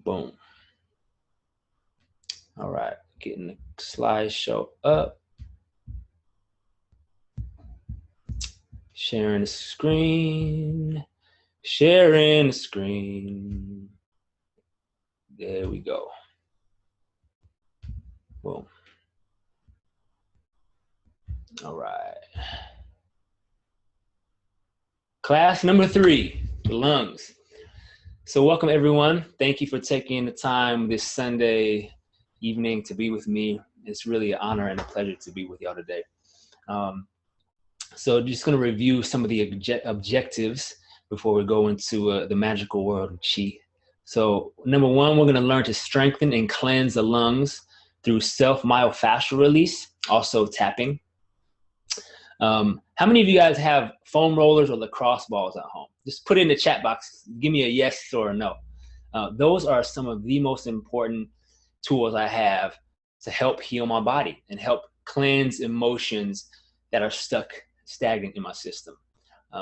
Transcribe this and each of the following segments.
Boom. All right, getting the slideshow up. Sharing the screen. Sharing the screen. There we go. Boom. All right. Class number 3, the lungs. So welcome everyone. Thank you for taking the time this Sunday evening to be with me. It's really an honor and a pleasure to be with y'all today. So just going to review some of the objectives before we go into the magical world of Qi. So number 1, we're going to learn to strengthen and cleanse the lungs through self-myofascial release, also tapping. How many of you guys have foam rollers or lacrosse balls at home? Just put it in the chat box. Give me a yes or a no. Those are some of the most important tools I have to help heal my body and help cleanse emotions that are stagnant in my system.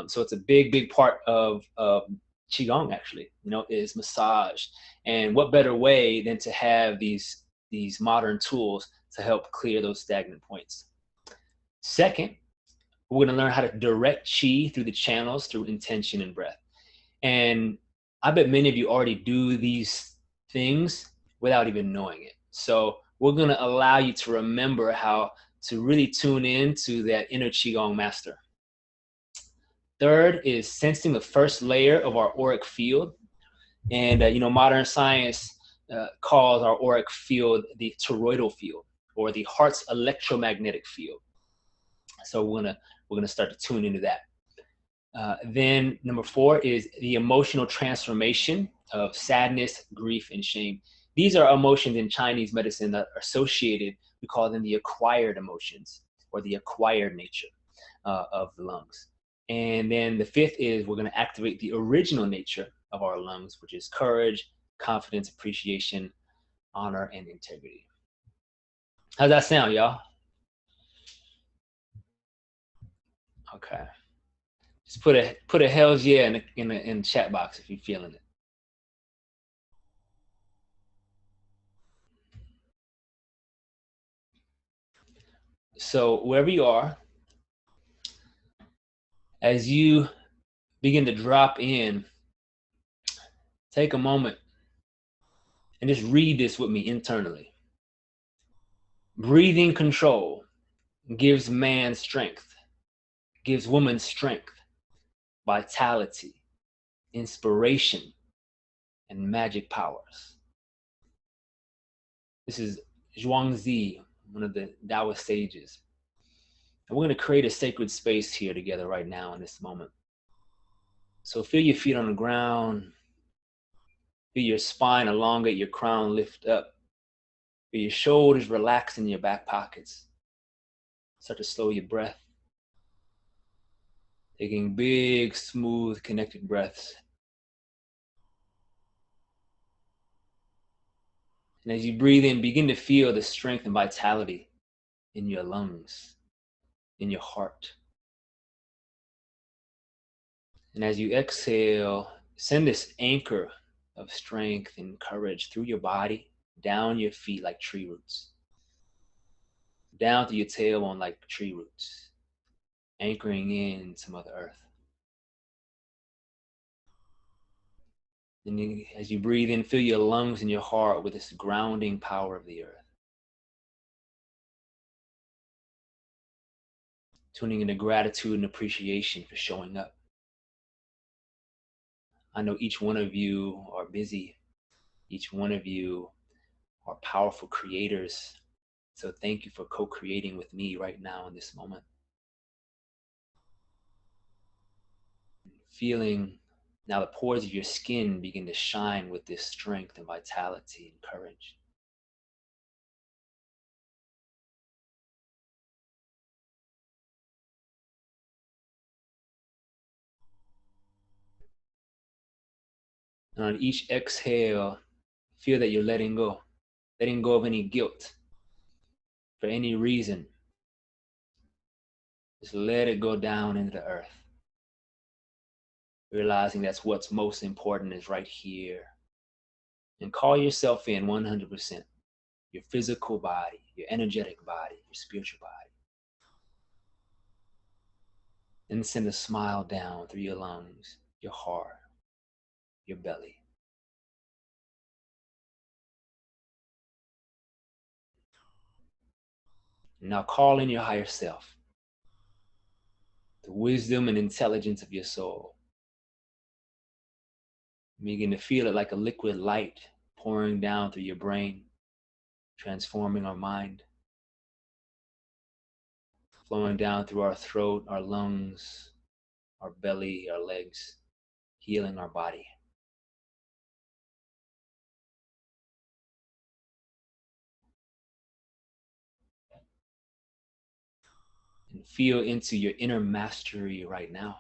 So it's a big part of Qigong, actually, is massage. And what better way than to have these modern tools to help clear those stagnant points. Second, we're going to learn how to direct Qi through the channels through intention and breath. And I bet many of you already do these things without even knowing it. So we're going to allow you to remember how to really tune in to that inner Qigong master. Third is sensing the first layer of our auric field. And, modern science calls our auric field the toroidal field, or the heart's electromagnetic field. So we're gonna start to tune into that. Then number 4 is the emotional transformation of sadness, grief, and shame. These are emotions in Chinese medicine that are associated. We call them the acquired emotions, or the acquired nature of the lungs. And then the 5th is we're going to activate the original nature of our lungs, which is courage, confidence, appreciation, honor, and integrity. How's that sound, y'all? Okay. Just put a hell's yeah in the chat box if you're feeling it. So wherever you are, as you begin to drop in, take a moment and just read this with me internally. Breathing control gives man strength, gives woman strength, vitality, inspiration, and magic powers. This is Zhuangzi, one of the Taoist sages. And we're going to create a sacred space here together right now in this moment. So feel your feet on the ground. Feel your spine elongate, your crown lift up. Feel your shoulders relax in your back pockets. Start to slow your breath. Taking big, smooth, connected breaths. And as you breathe in, begin to feel the strength and vitality in your lungs, in your heart. And as you exhale, send this anchor of strength and courage through your body, down your feet like tree roots, down through your tailbone like tree roots, anchoring in to Mother Earth. And as you breathe in, fill your lungs and your heart with this grounding power of the earth. Tuning into gratitude and appreciation for showing up. I know each one of you are busy. Each one of you are powerful creators. So thank you for co-creating with me right now in this moment. Feeling now the pores of your skin begin to shine with this strength and vitality and courage. And on each exhale, feel that you're letting go of any guilt for any reason. Just let it go down into the earth. Realizing that's what's most important is right here, and call yourself in 100%. Your physical body, your energetic body, your spiritual body. And send a smile down through your lungs, your heart, your belly. Now call in your higher self, the wisdom and intelligence of your soul. Begin to feel it like a liquid light pouring down through your brain, transforming our mind, flowing down through our throat, our lungs, our belly, our legs, healing our body. And feel into your inner mastery right now.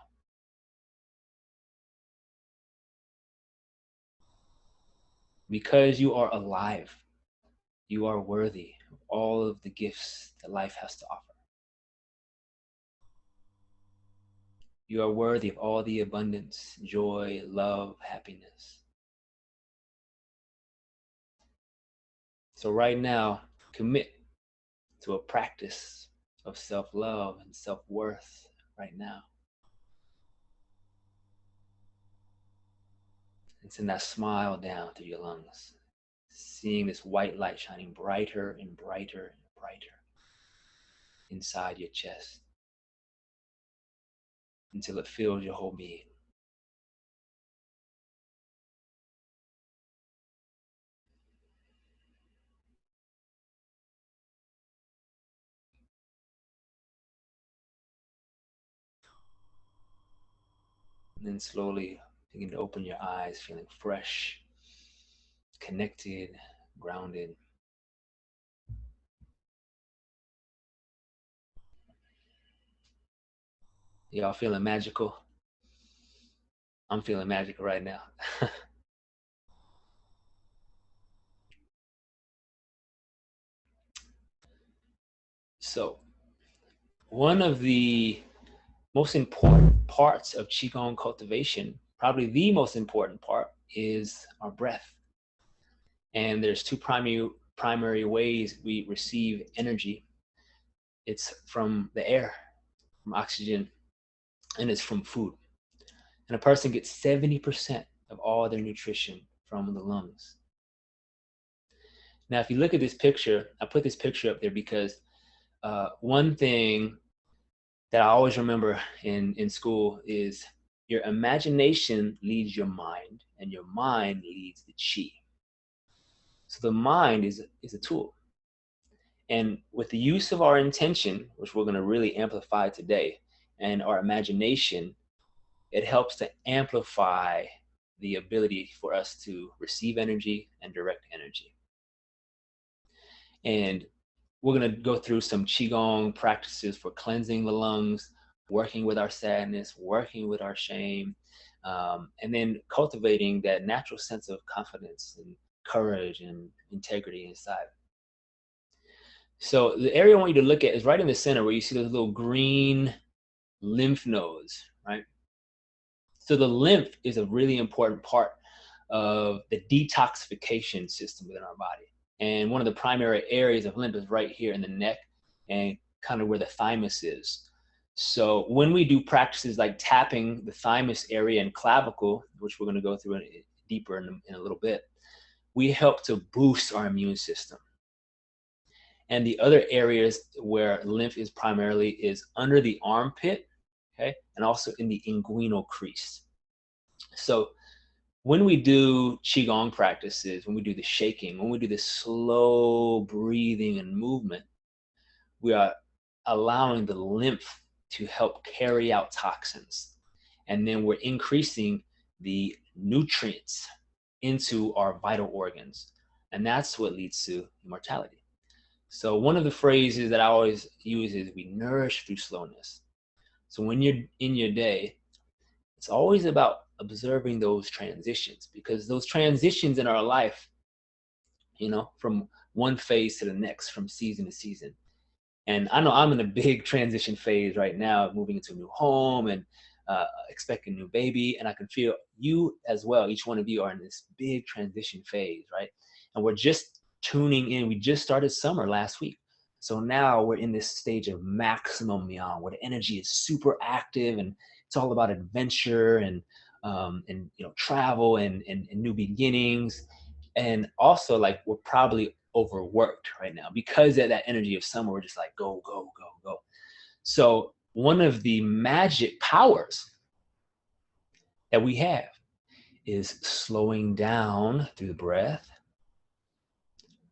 Because you are alive, you are worthy of all of the gifts that life has to offer. You are worthy of all the abundance, joy, love, happiness. So right now, commit to a practice of self-love and self-worth right now. And send that smile down through your lungs, seeing this white light shining brighter and brighter and brighter inside your chest until it fills your whole being. And then slowly begin to open your eyes, feeling fresh, connected, grounded. Y'all feeling magical? I'm feeling magical right now. So, one of the most important parts of Qigong cultivation, probably the most important part, is our breath. And there's two primary ways we receive energy. It's from the air, from oxygen, and it's from food. And a person gets 70% of all their nutrition from the lungs. Now, if you look at this picture, I put this picture up there because one thing that I always remember in school is your imagination leads your mind, and your mind leads the chi. So the mind is a tool. And with the use of our intention, which we're going to really amplify today, and our imagination, it helps to amplify the ability for us to receive energy and direct energy. And we're going to go through some Qigong practices for cleansing the lungs, working with our sadness, working with our shame, and then cultivating that natural sense of confidence and courage and integrity inside. So the area I want you to look at is right in the center where you see those little green lymph nodes, right? So the lymph is a really important part of the detoxification system within our body. And one of the primary areas of lymph is right here in the neck and kind of where the thymus is. So when we do practices like tapping the thymus area and clavicle, which we're going to go through deeper in a little bit, we help to boost our immune system. And the other areas where lymph is primarily is under the armpit, okay, and also in the inguinal crease. So when we do Qigong practices, when we do the shaking, when we do the slow breathing and movement, we are allowing the lymph to help carry out toxins. And then we're increasing the nutrients into our vital organs. And that's what leads to immortality. So one of the phrases that I always use is we nourish through slowness. So when you're in your day, it's always about observing those transitions, because those transitions in our life, you know, from one phase to the next, from season to season. And I know I'm in a big transition phase right now, moving into a new home and expecting a new baby, and I can feel you as well. Each one of you are in this big transition phase, right? And we're just tuning in. We just started summer last week. So now we're in this stage of maximum yang, where the energy is super active and it's all about adventure and travel and new beginnings. And also, like, we're probably overworked right now because of that energy of summer. We're just like, go, go, go, go. So one of the magic powers that we have is slowing down through the breath,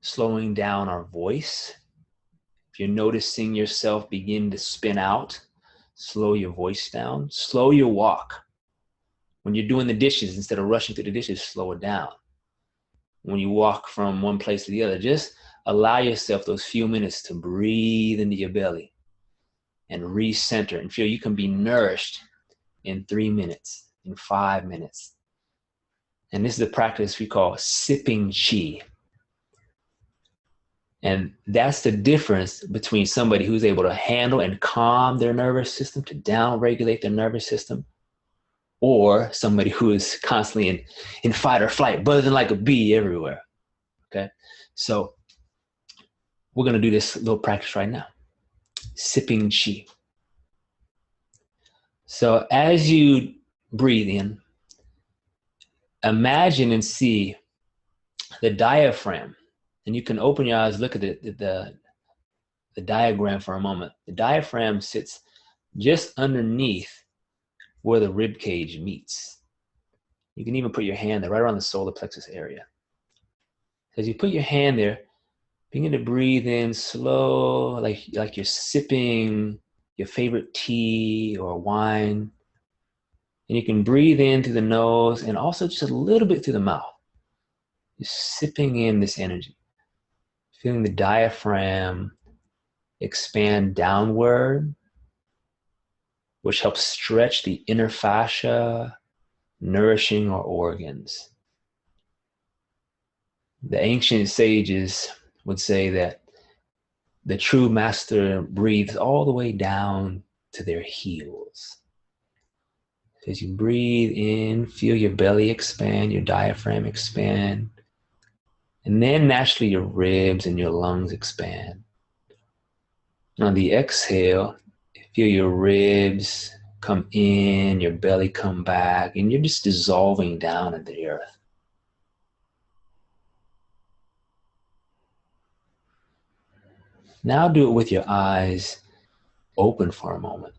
slowing down our voice. If you're noticing yourself begin to spin out, slow your voice down, slow your walk. When you're doing the dishes, instead of rushing through the dishes, slow it down. When you walk from one place to the other, just allow yourself those few minutes to breathe into your belly and recenter and feel you can be nourished in 3 minutes, in 5 minutes. And this is a practice we call sipping qi. And that's the difference between somebody who's able to handle and calm their nervous system, to down-regulate their nervous system, or somebody who is constantly in fight or flight, buzzing like a bee everywhere, okay? So we're gonna do this little practice right now, sipping qi. So as you breathe in, imagine and see the diaphragm, and you can open your eyes, look at the diagram for a moment. The diaphragm sits just underneath where the rib cage meets. You can even put your hand there, right around the solar plexus area. So as you put your hand there, begin to breathe in slow, like you're sipping your favorite tea or wine. And you can breathe in through the nose and also just a little bit through the mouth. Just sipping in this energy. Feeling the diaphragm expand downward, which helps stretch the inner fascia, nourishing our organs. The ancient sages would say that the true master breathes all the way down to their heels. As you breathe in, feel your belly expand, your diaphragm expand, and then naturally your ribs and your lungs expand. And on the exhale, feel your ribs come in, your belly come back, and you're just dissolving down into the earth. Now do it with your eyes open for a moment.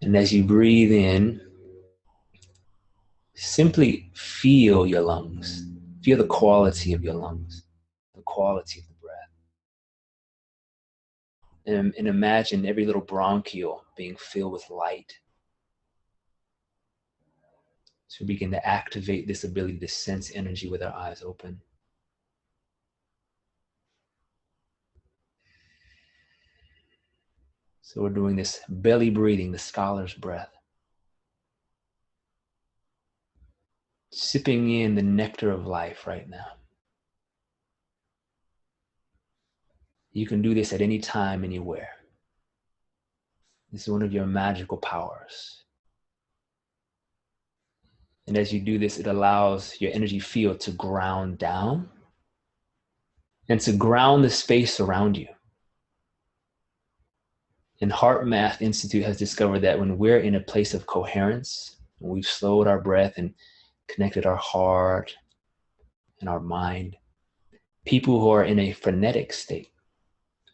And as you breathe in, simply feel your lungs. Feel the quality of your lungs, the quality of the breath. And imagine every little bronchiole being filled with light. So we begin to activate this ability to sense energy with our eyes open. So we're doing this belly breathing, the scholar's breath. Sipping in the nectar of life right now. You can do this at any time, anywhere. This is one of your magical powers. And as you do this, it allows your energy field to ground down and to ground the space around you. And Heart Math Institute has discovered that when we're in a place of coherence, when we've slowed our breath and connected our heart and our mind, people who are in a frenetic state,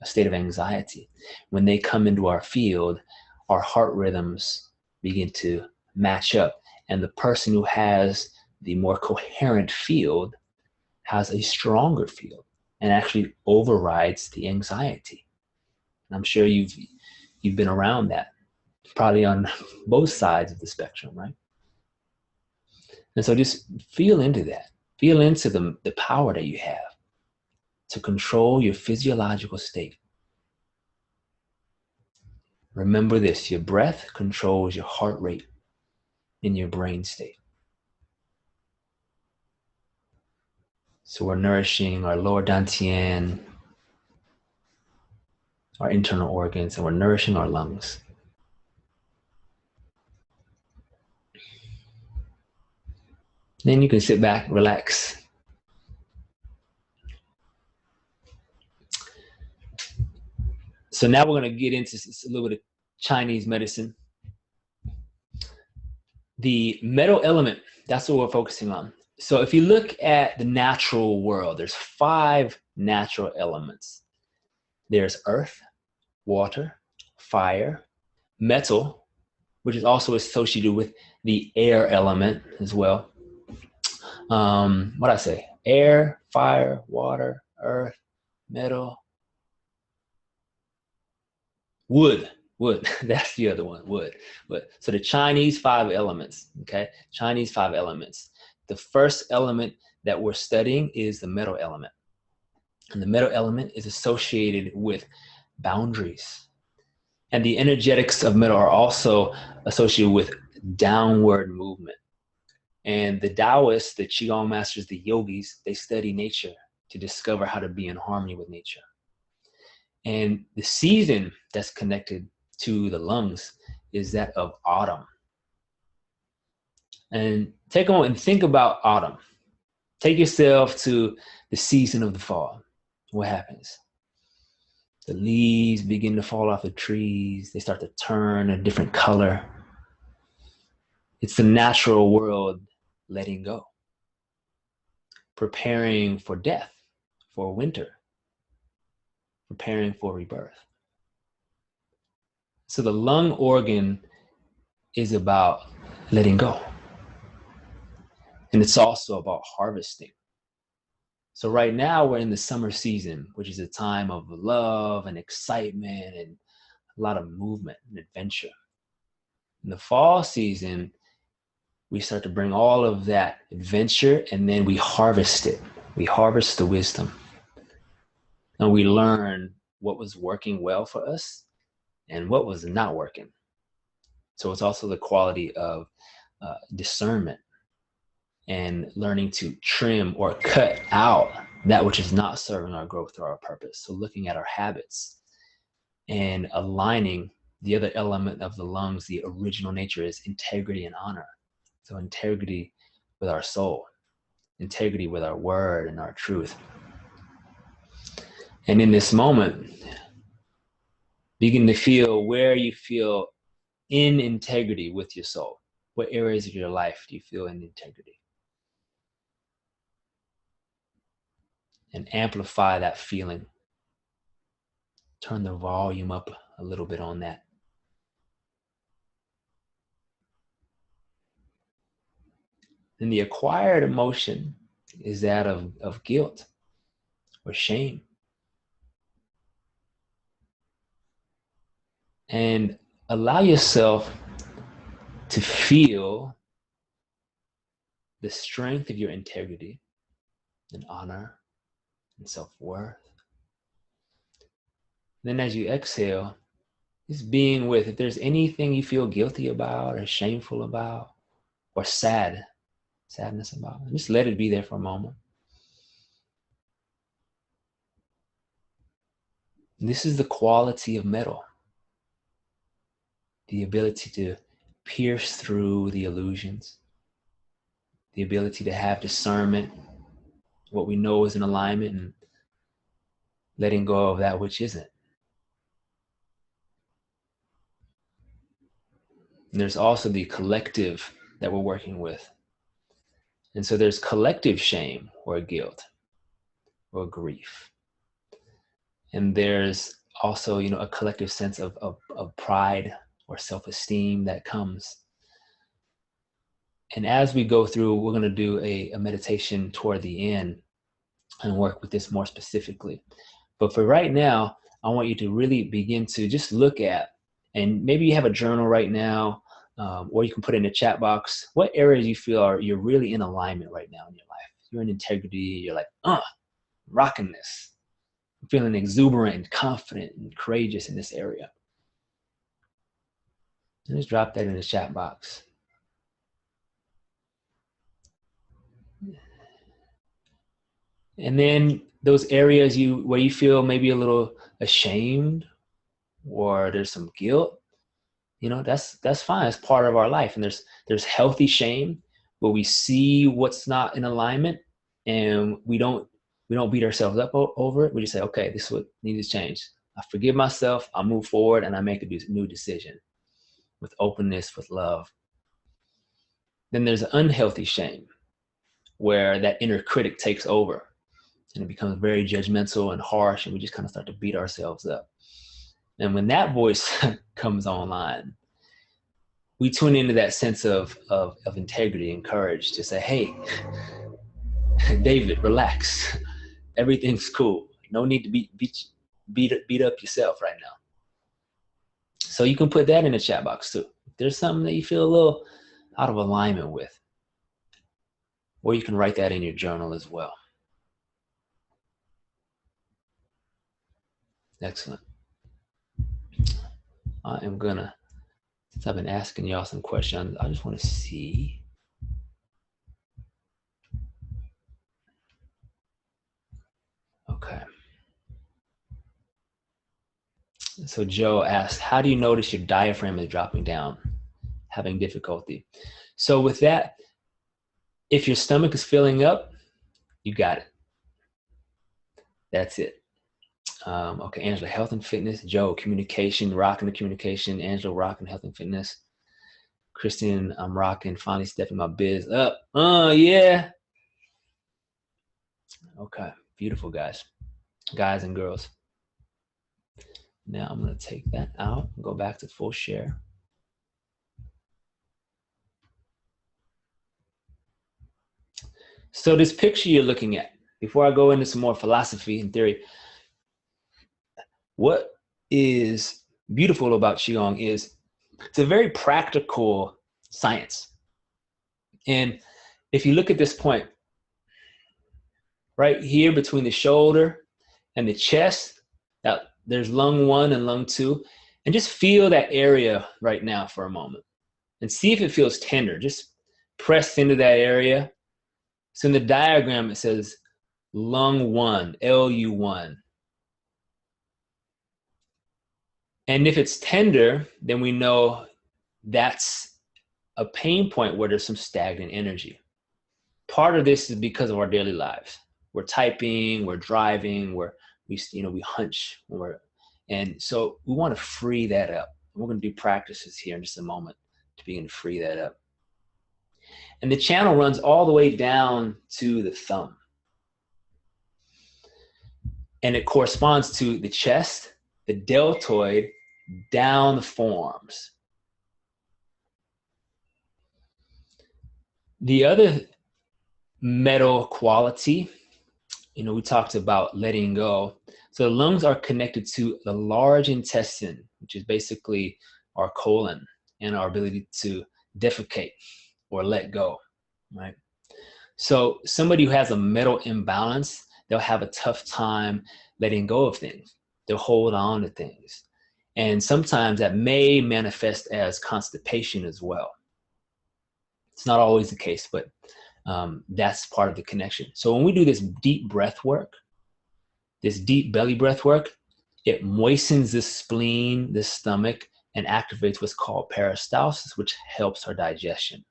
a state of anxiety, when they come into our field, our heart rhythms begin to match up. And the person who has the more coherent field has a stronger field and actually overrides the anxiety. And I'm sure you've been around that, probably on both sides of the spectrum, right? And so just feel into that. Feel into the power that you have to control your physiological state. Remember this, your breath controls your heart rate in your brain state. So we're nourishing our lower dantian, our internal organs, and we're nourishing our lungs. Then you can sit back, relax. So now we're going to get into a little bit of Chinese medicine. The metal element, that's what we're focusing on. So if you look at the natural world, there's 5 natural elements. There's earth, water, fire, metal, which is also associated with the air element as well. What I say? Air, fire, water, earth, metal, wood. That's the other one, wood. So the Chinese 5 elements, okay? Chinese 5 elements. The first element that we're studying is the metal element. And the metal element is associated with boundaries. And the energetics of metal are also associated with downward movement. And the Taoists, the Qigong masters, the yogis, they study nature to discover how to be in harmony with nature. And the season that's connected to the lungs is that of autumn. And take on and think about autumn. Take yourself to the season of the fall. What happens? The leaves begin to fall off the trees. They start to turn a different color. It's the natural world letting go, preparing for death, for winter, preparing for rebirth. So the lung organ is about letting go. And it's also about harvesting. So right now we're in the summer season, which is a time of love and excitement and a lot of movement and adventure. In the fall season, we start to bring all of that adventure, and then we harvest it. We harvest the wisdom. And we learn what was working well for us and what was not working. So it's also the quality of discernment and learning to trim or cut out that which is not serving our growth or our purpose. So looking at our habits and aligning the other element of the lungs, the original nature, is integrity and honor. So integrity with our soul, integrity with our word and our truth. And in this moment, begin to feel where you feel in integrity with your soul. What areas of your life do you feel in integrity? And amplify that feeling. Turn the volume up a little bit on that. And the acquired emotion is that of guilt or shame. And allow yourself to feel the strength of your integrity and honor and self-worth. Then as you exhale, just being with, if there's anything you feel guilty about or shameful about or sadness about, just let it be there for a moment. And this is the quality of metal. The ability to pierce through the illusions. The ability to have discernment, what we know is in alignment, and letting go of that which isn't. And there's also the collective that we're working with. And so there's collective shame or guilt or grief. And there's also, a collective sense of pride or self-esteem that comes. And as we go through, we're going to do a meditation toward the end and work with this more specifically. But for right now, I want you to really begin to just look at, and maybe you have a journal right now, or you can put it in the chat box, what areas you feel you're really in alignment right now in your life. You're in integrity, you're like, rocking this. I'm feeling exuberant and confident and courageous in this area. And just drop that in the chat box. And then those areas where you feel maybe a little ashamed or there's some guilt, that's fine. It's part of our life. And there's healthy shame, but we see what's not in alignment, and we don't beat ourselves up over it. We just say, okay, this is what needs to change. I forgive myself, I move forward, and I make a new decision with openness, with love. Then there's unhealthy shame, where that inner critic takes over and it becomes very judgmental and harsh, and we just kind of start to beat ourselves up. And when that voice comes online, we tune into that sense of integrity and courage to say, hey, David, relax. Everything's cool. No need to beat up yourself right now. So you can put that in the chat box too. If there's something that you feel a little out of alignment with, or you can write that in your journal as well. Excellent. I am gonna, since I've been asking y'all some questions, I just want to see. Okay. So Joe asked, how do you notice your diaphragm is dropping down, having difficulty? So with that, if your stomach is filling up, you got it. That's it. Okay, Angela, health and fitness. Joe, communication, rocking the communication. Angela, rocking health and fitness. Kristen, I'm rocking, finally stepping my biz up. Yeah. Okay, beautiful, guys and girls. Now I'm going to take that out and go back to full share. So this picture you're looking at, before I go into some more philosophy and theory, what is beautiful about Qigong is it's a very practical science. And if you look at this point, right here between the shoulder and the chest, that there's lung 1 and lung 2, and just feel that area right now for a moment and see if it feels tender. Just press into that area. So in the diagram, it says lung 1, LU1. And if it's tender, then we know that's a pain point where there's some stagnant energy. Part of this is because of our daily lives. We're typing, we're driving, we hunch, and so we want to free that up. We're going to do practices here in just a moment to begin to free that up. And the channel runs all the way down to the thumb. And it corresponds to the chest, the deltoid, down the forearms. The other metal quality, we talked about letting go. So the lungs are connected to the large intestine, which is basically our colon and our ability to defecate or let go, right? So somebody who has a metal imbalance, they'll have a tough time letting go of things. They'll hold on to things. And sometimes that may manifest as constipation as well. It's not always the case, but that's part of the connection. So when we do this deep breath work, this deep belly breath work, it moistens the spleen, the stomach, and activates what's called peristalsis, which helps our digestion.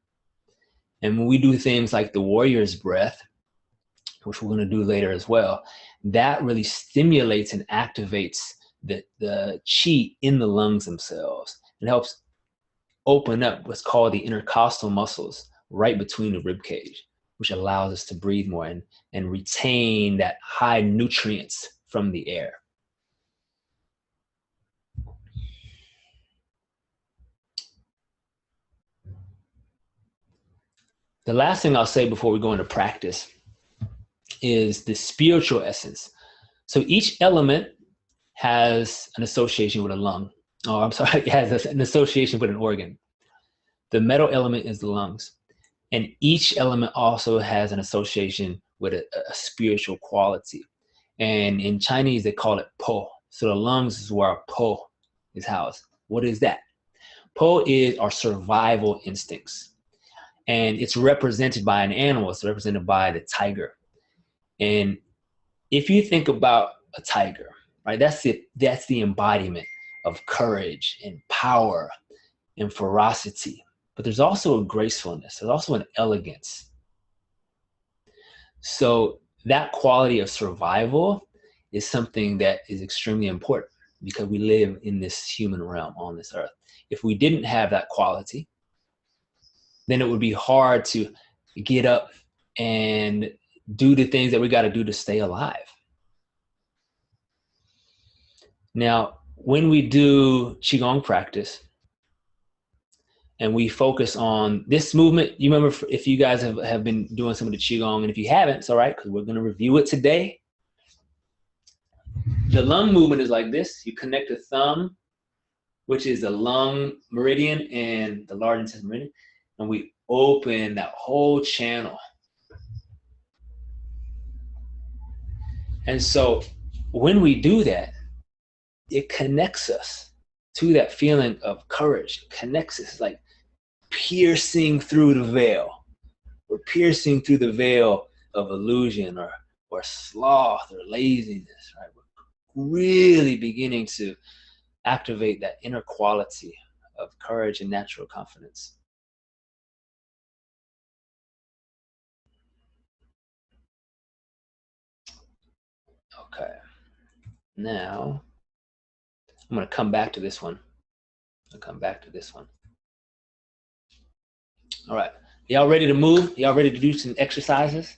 And when we do things like the warrior's breath, which we're going to do later as well, that really stimulates and activates the qi in the lungs themselves. It helps open up what's called the intercostal muscles right between the rib cage, which allows us to breathe more and retain that high nutrients from the air. The last thing I'll say before we go into practice is the spiritual essence. So each element has an association with a lung. Oh, I'm sorry, it has an association with an organ. The metal element is the lungs. And each element also has an association with a spiritual quality. And in Chinese, they call it po. So the lungs is where our po is housed. What is that? Po is our survival instincts. And it's represented by an animal. It's represented by the tiger. And if you think about a tiger, right, that's the embodiment of courage and power and ferocity. but there's also a gracefulness. There's also an elegance. So that quality of survival is something that is extremely important because we live in this human realm on this earth. If we didn't have that quality, then it would be hard to get up and do the things that we got to do to stay alive. Now, when we do Qigong practice and we focus on this movement, you remember if you guys have been doing some of the Qigong, and if you haven't, it's all right, because we're going to review it today. The lung movement is like this. You connect the thumb, which is the lung meridian, and the large intestine meridian, and we open that whole channel. And so when we do that, it connects us to that feeling of courage. It connects us, like piercing through the veil. We're piercing through the veil of illusion or sloth or laziness, right? We're really beginning to activate that inner quality of courage and natural confidence. Okay. Now, I'm going to come back to this one. All right. Y'all ready to move? Y'all ready to do some exercises?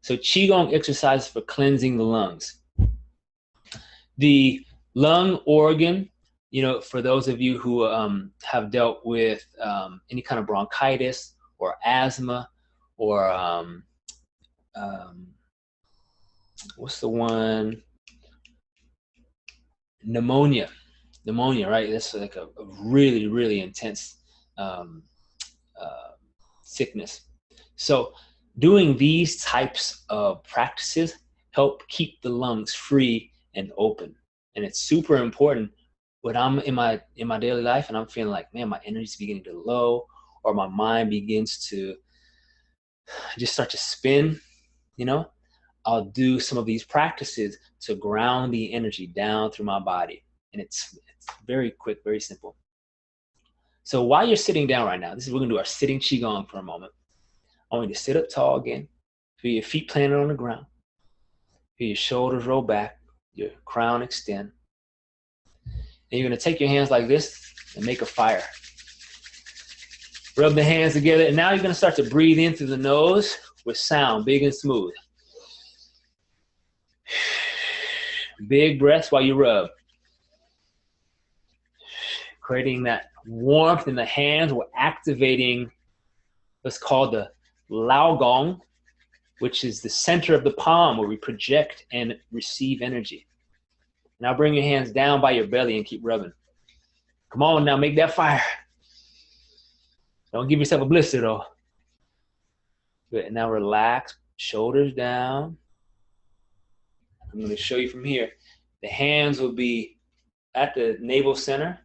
So Qigong exercises for cleansing the lungs. The lung organ, you know, for those of you who have dealt with any kind of bronchitis or asthma or what's the one? Pneumonia, right? That's like a really, really intense sickness. So doing these types of practices help keep the lungs free and open. And it's super important when I'm in my daily life and I'm feeling like, man, my energy's beginning to low, or my mind begins to just start to spin, you know, I'll do some of these practices to ground the energy down through my body. And it's very quick, very simple. So while you're sitting down right now, we're gonna do our sitting Qigong for a moment. I want you to sit up tall again. Feel your feet planted on the ground. Feel your shoulders roll back, your crown extend. And you're gonna take your hands like this and make a fire. Rub the hands together, and now you're gonna start to breathe in through the nose with sound, big and smooth. Big breaths while you rub. Creating that warmth in the hands. We're activating what's called the Lao Gong, which is the center of the palm where we project and receive energy. Now bring your hands down by your belly and keep rubbing. Come on now, make that fire. Don't give yourself a blister though. Good, and now relax, shoulders down. I'm going to show you from here. The hands will be at the navel center.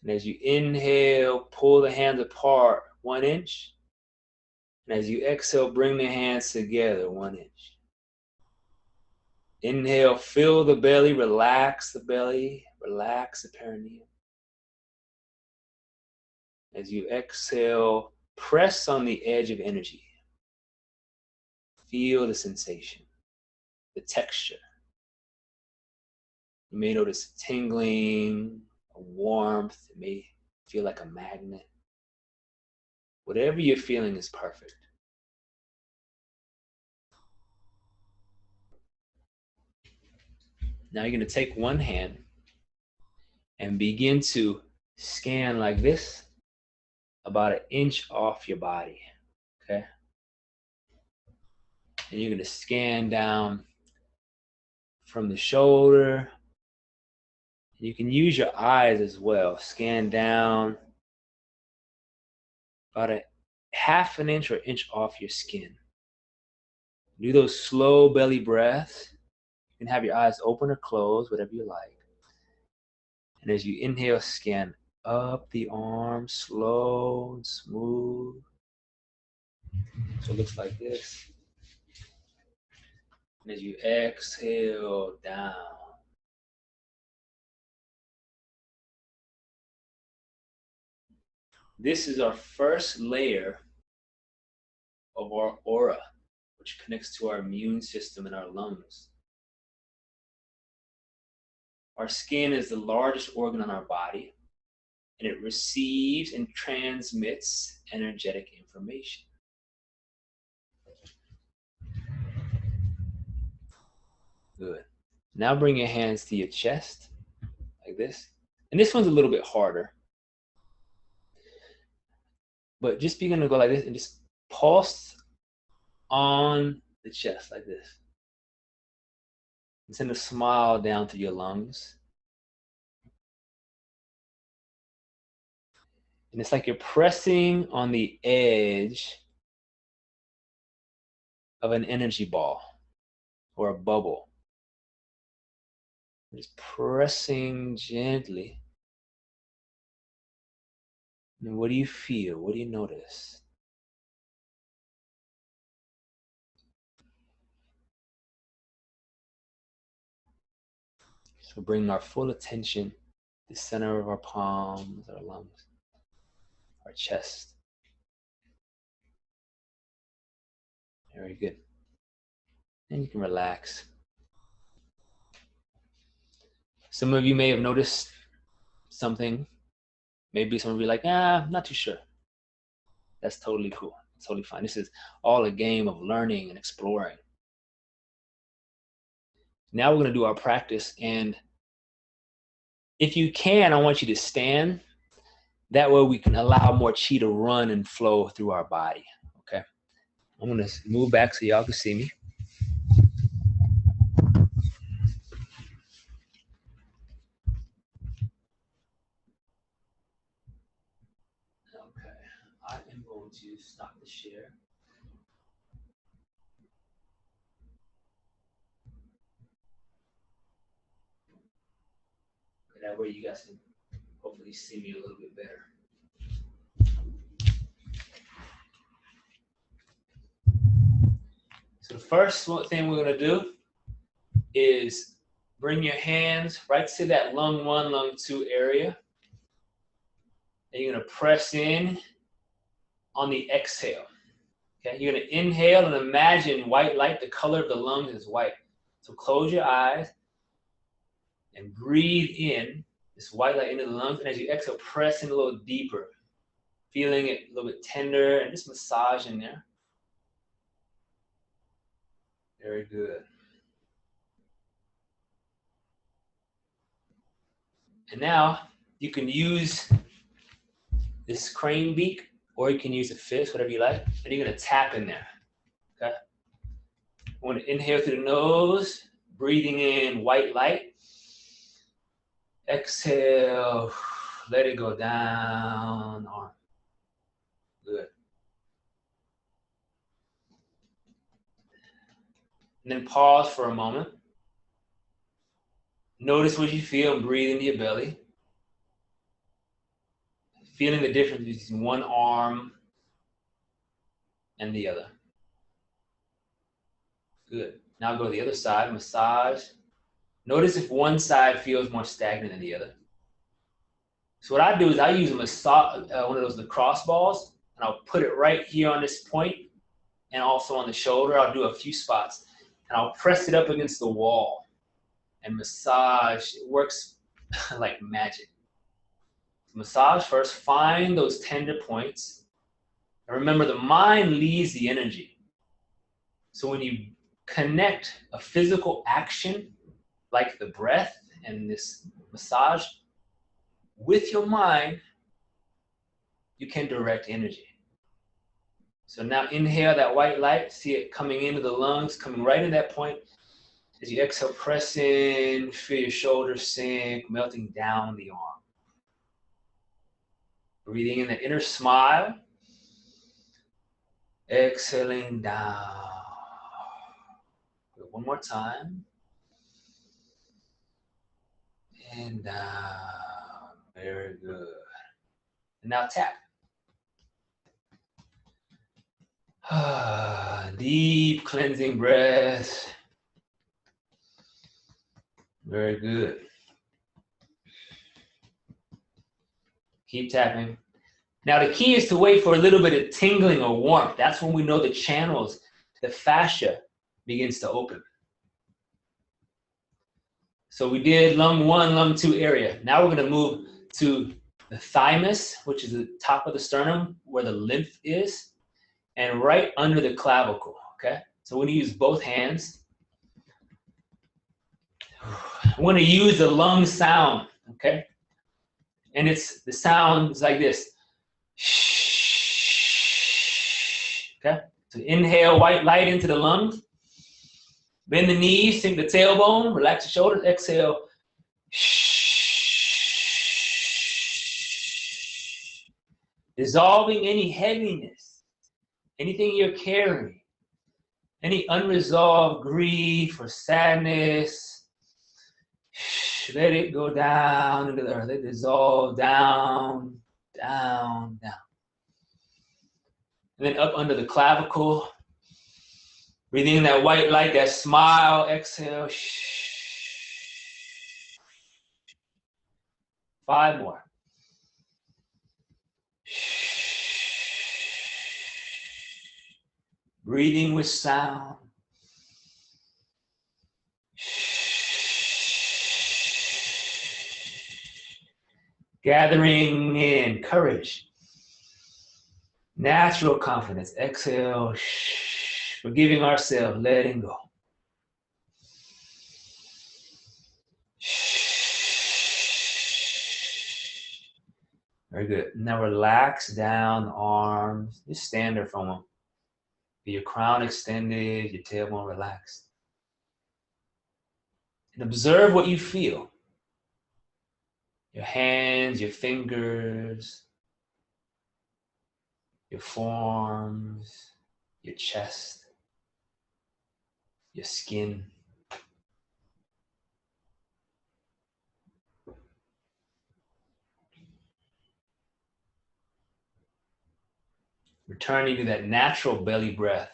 And as you inhale, pull the hands apart 1 inch. And as you exhale, bring the hands together 1 inch. Inhale, fill the belly, relax the perineum. As you exhale, press on the edge of energy. Feel the sensation, the texture. You may notice a tingling, a warmth. It may feel like a magnet. Whatever you're feeling is perfect. Now you're going to take one hand and begin to scan like this, about 1 inch off your body, okay? And you're going to scan down from the shoulder. You can use your eyes as well. Scan down about a 1/2 inch or inch off your skin. Do those slow belly breaths. You can have your eyes open or closed, whatever you like. And as you inhale, scan up the arm, slow and smooth. So it looks like this. And as you exhale, down. This is our first layer of our aura, which connects to our immune system and our lungs. Our skin is the largest organ on our body, and it receives and transmits energetic information. Good. Now bring your hands to your chest, like this. And this one's a little bit harder. But just begin to go like this and just pulse on the chest like this. And send a smile down through your lungs. And it's like you're pressing on the edge of an energy ball or a bubble. Just pressing gently. And what do you feel? What do you notice? So bring our full attention to the center of our palms, our lungs, our chest. Very good. And you can relax. Some of you may have noticed something. Maybe some of you are like, I'm not too sure. That's totally cool. It's totally fine. This is all a game of learning and exploring. Now we're going to do our practice. And if you can, I want you to stand. That way we can allow more chi to run and flow through our body. Okay. I'm going to move back so y'all can see me. Okay. I am going to stop the share. That way you guys can hopefully see me a little bit better. So the first thing we're going to do is bring your hands right to that lung 1, lung 2 area. And you're going to press in on the exhale. Okay, you're going to inhale and imagine white light. The color of the lungs is white. So close your eyes and breathe in this white light into the lungs. And as you exhale, press in a little deeper, feeling it a little bit tender and just massage in there. Very good. And now you can use this crane beak or you can use a fist, whatever you like. And you're going to tap in there. Okay. I want to inhale through the nose, breathing in white light. Exhale, let it go down, arm. Good. And then pause for a moment. Notice what you feel and breathe into your belly. Feeling the difference between one arm and the other. Good. Now go to the other side, massage. Notice if one side feels more stagnant than the other. So what I do is I use a massage, one of those lacrosse balls, and I'll put it right here on this point and also on the shoulder. I'll do a few spots, and I'll press it up against the wall and massage. It works like magic. Massage first, find those tender points. And remember, the mind leads the energy. So when you connect a physical action, like the breath and this massage, with your mind, you can direct energy. So now inhale that white light, see it coming into the lungs, coming right in that point. As you exhale, press in, feel your shoulders sink, melting down the arm. Breathing in the inner smile. Exhaling down. One more time. And down. Very good. And now tap. Deep cleansing breath. Very good. Keep tapping. Now, the key is to wait for a little bit of tingling or warmth. That's when we know the channels, the fascia begins to open. So we did lung 1, lung 2 area. Now we're going to move to the thymus, which is the top of the sternum, where the lymph is, and right under the clavicle, okay? So we're going to use both hands. I'm going to use the lung sound, okay? And it's the sound is like this. Okay? So inhale white light into the lungs. Bend the knees, sink the tailbone, relax the shoulders, exhale. Dissolving any heaviness, anything you're carrying, any unresolved grief or sadness. Let it go down into the earth. Let it dissolve down, down, down. And then up under the clavicle. Breathing in that white light, that smile, exhale. 5 more. Breathing with sound. Gathering in courage. Natural confidence. Exhale. Forgiving ourselves, letting go. Very good. Now relax down the arms. Just stand there for a moment. Be your crown extended, your tailbone relaxed. And observe what you feel. Your hands, your fingers, your forearms, your chest, your skin. Returning to that natural belly breath.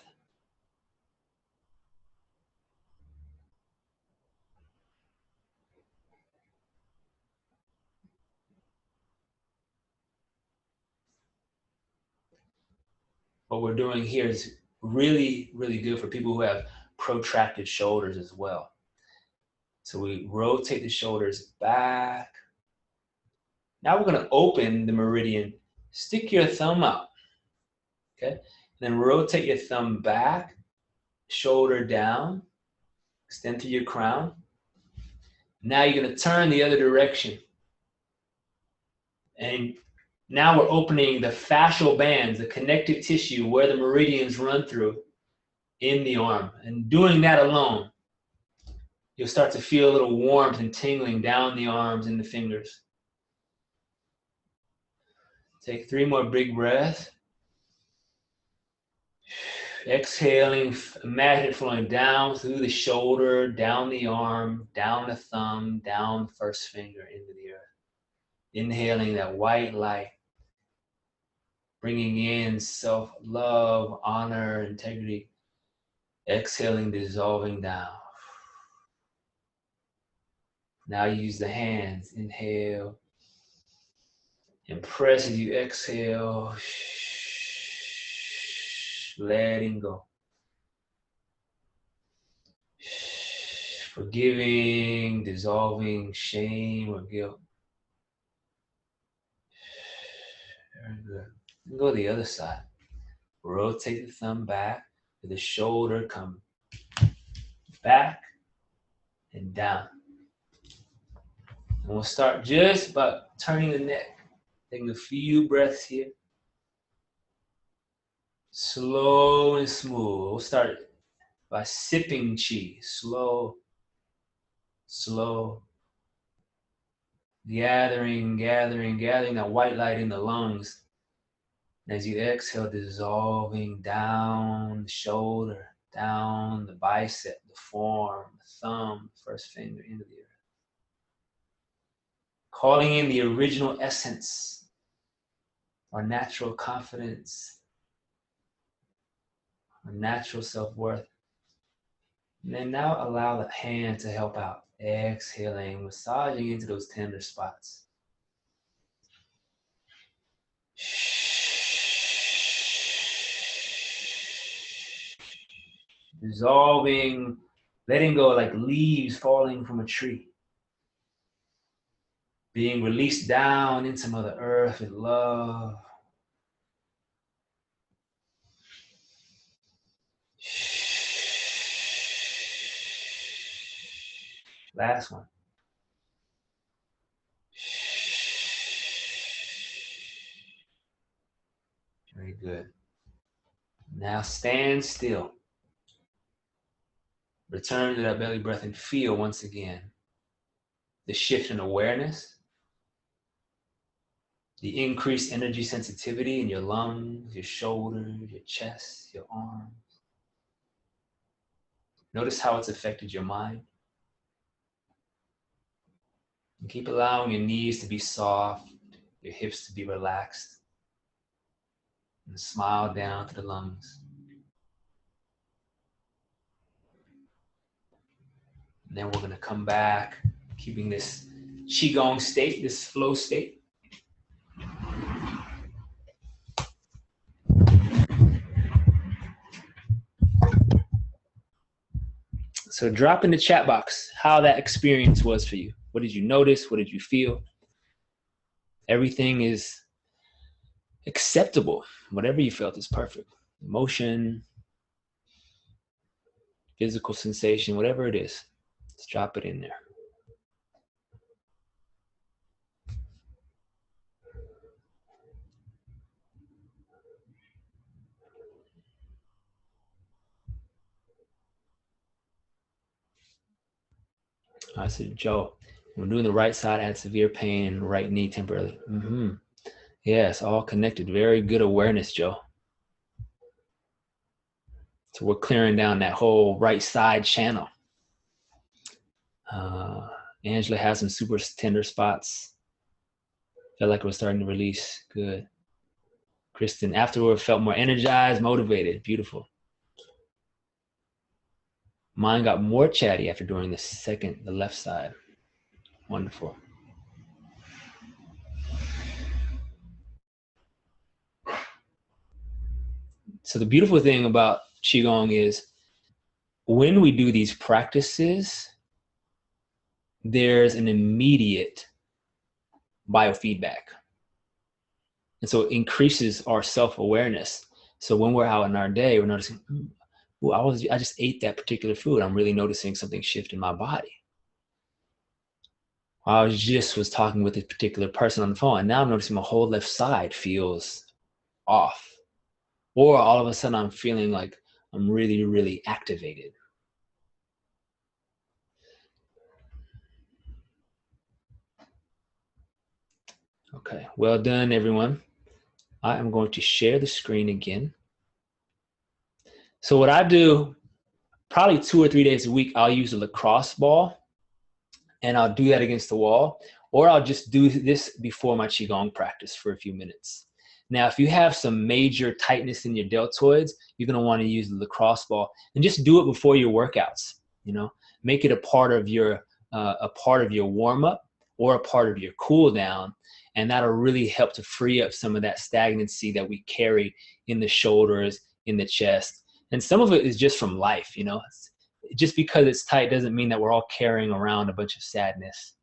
What we're doing here is really, really good for people who have protracted shoulders as well. So we rotate the shoulders back. Now we're going to open the meridian. Stick your thumb out. Okay? Then rotate your thumb back, shoulder down, extend to your crown. Now you're going to turn the other direction. And now we're opening the fascial bands, the connective tissue where the meridians run through in the arm. And doing that alone, you'll start to feel a little warmth and tingling down the arms and the fingers. Take 3 more big breaths. Exhaling, imagine it flowing down through the shoulder, down the arm, down the thumb, down the first finger into the earth. Inhaling that white light, bringing in self-love, honor, integrity. Exhaling, dissolving down. Now use the hands. Inhale. And press as you exhale. Letting go. Forgiving, dissolving shame or guilt. Very good. Go to the other side. Rotate the thumb back. Let the shoulder come back and down. And we'll start just by turning the neck. Taking a few breaths here. Slow and smooth. We'll start by sipping chi. Slow, slow. Gathering that white light in the lungs. As you exhale, dissolving down the shoulder, down the bicep, the forearm, the thumb, the first finger into the earth. Calling in the original essence, our natural confidence, our natural self-worth. And then now allow the hand to help out. Exhaling, massaging into those tender spots. Dissolving, letting go like leaves falling from a tree. Being released down into Mother Earth with love. Last one. Very good. Now stand still. Return to that belly breath and feel once again the shift in awareness, the increased energy sensitivity in your lungs, your shoulders, your chest, your arms. Notice how it's affected your mind. And keep allowing your knees to be soft, your hips to be relaxed, and smile down to the lungs. And then we're going to come back, keeping this Qigong state, this flow state. So drop in the chat box how that experience was for you. What did you notice? What did you feel? Everything is acceptable. Whatever you felt is perfect. Emotion, physical sensation, whatever it is, just drop it in there. I said, Joe, when doing the right side, I had severe pain in the right knee temporarily. Yes, all connected. Very good awareness, Joe. So we're clearing down that whole right side channel. Angela has some super tender spots. Felt like it was starting to release. Good. Kristen, afterward, felt more energized, motivated. Beautiful. Mine got more chatty after doing the left side. Wonderful. So the beautiful thing about Qigong is when we do these practices, there's an immediate biofeedback. And so it increases our self-awareness. So when we're out in our day, we're noticing, I just ate that particular food. I'm really noticing something shift in my body. I was talking with a particular person on the phone, and now I'm noticing my whole left side feels off. Or all of a sudden I'm feeling like I'm really, really activated. Okay, well done, everyone. I am going to share the screen again. So what I do, probably 2 or 3 days a week, I'll use a lacrosse ball and I'll do that against the wall, or I'll just do this before my Qigong practice for a few minutes. Now, if you have some major tightness in your deltoids, you're gonna wanna use the lacrosse ball and just do it before your workouts, make it a part of your warm up or a part of your cool down. And that'll really help to free up some of that stagnancy that we carry in the shoulders, in the chest. And some of it is just from life, just because it's tight doesn't mean that we're all carrying around a bunch of sadness,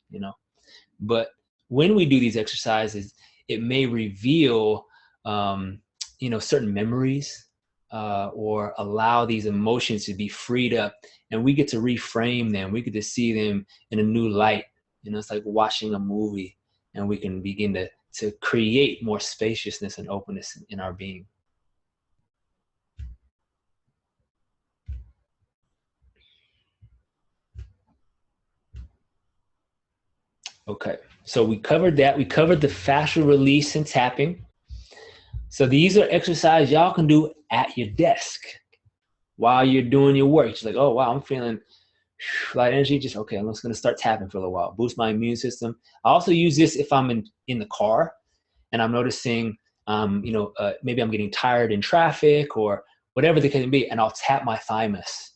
But when we do these exercises, it may reveal, certain memories or allow these emotions to be freed up, and we get to reframe them. We get to see them in a new light. It's like watching a movie, and we can begin to create more spaciousness and openness in our being. Okay, so we covered that. We covered the fascial release and tapping. So these are exercises y'all can do at your desk while you're doing your work. It's like, oh, wow, I'm feeling light energy. Just, okay, I'm just going to start tapping for a little while, boost my immune system. I also use this if I'm in the car and I'm noticing, maybe I'm getting tired in traffic or whatever the case may be, and I'll tap my thymus,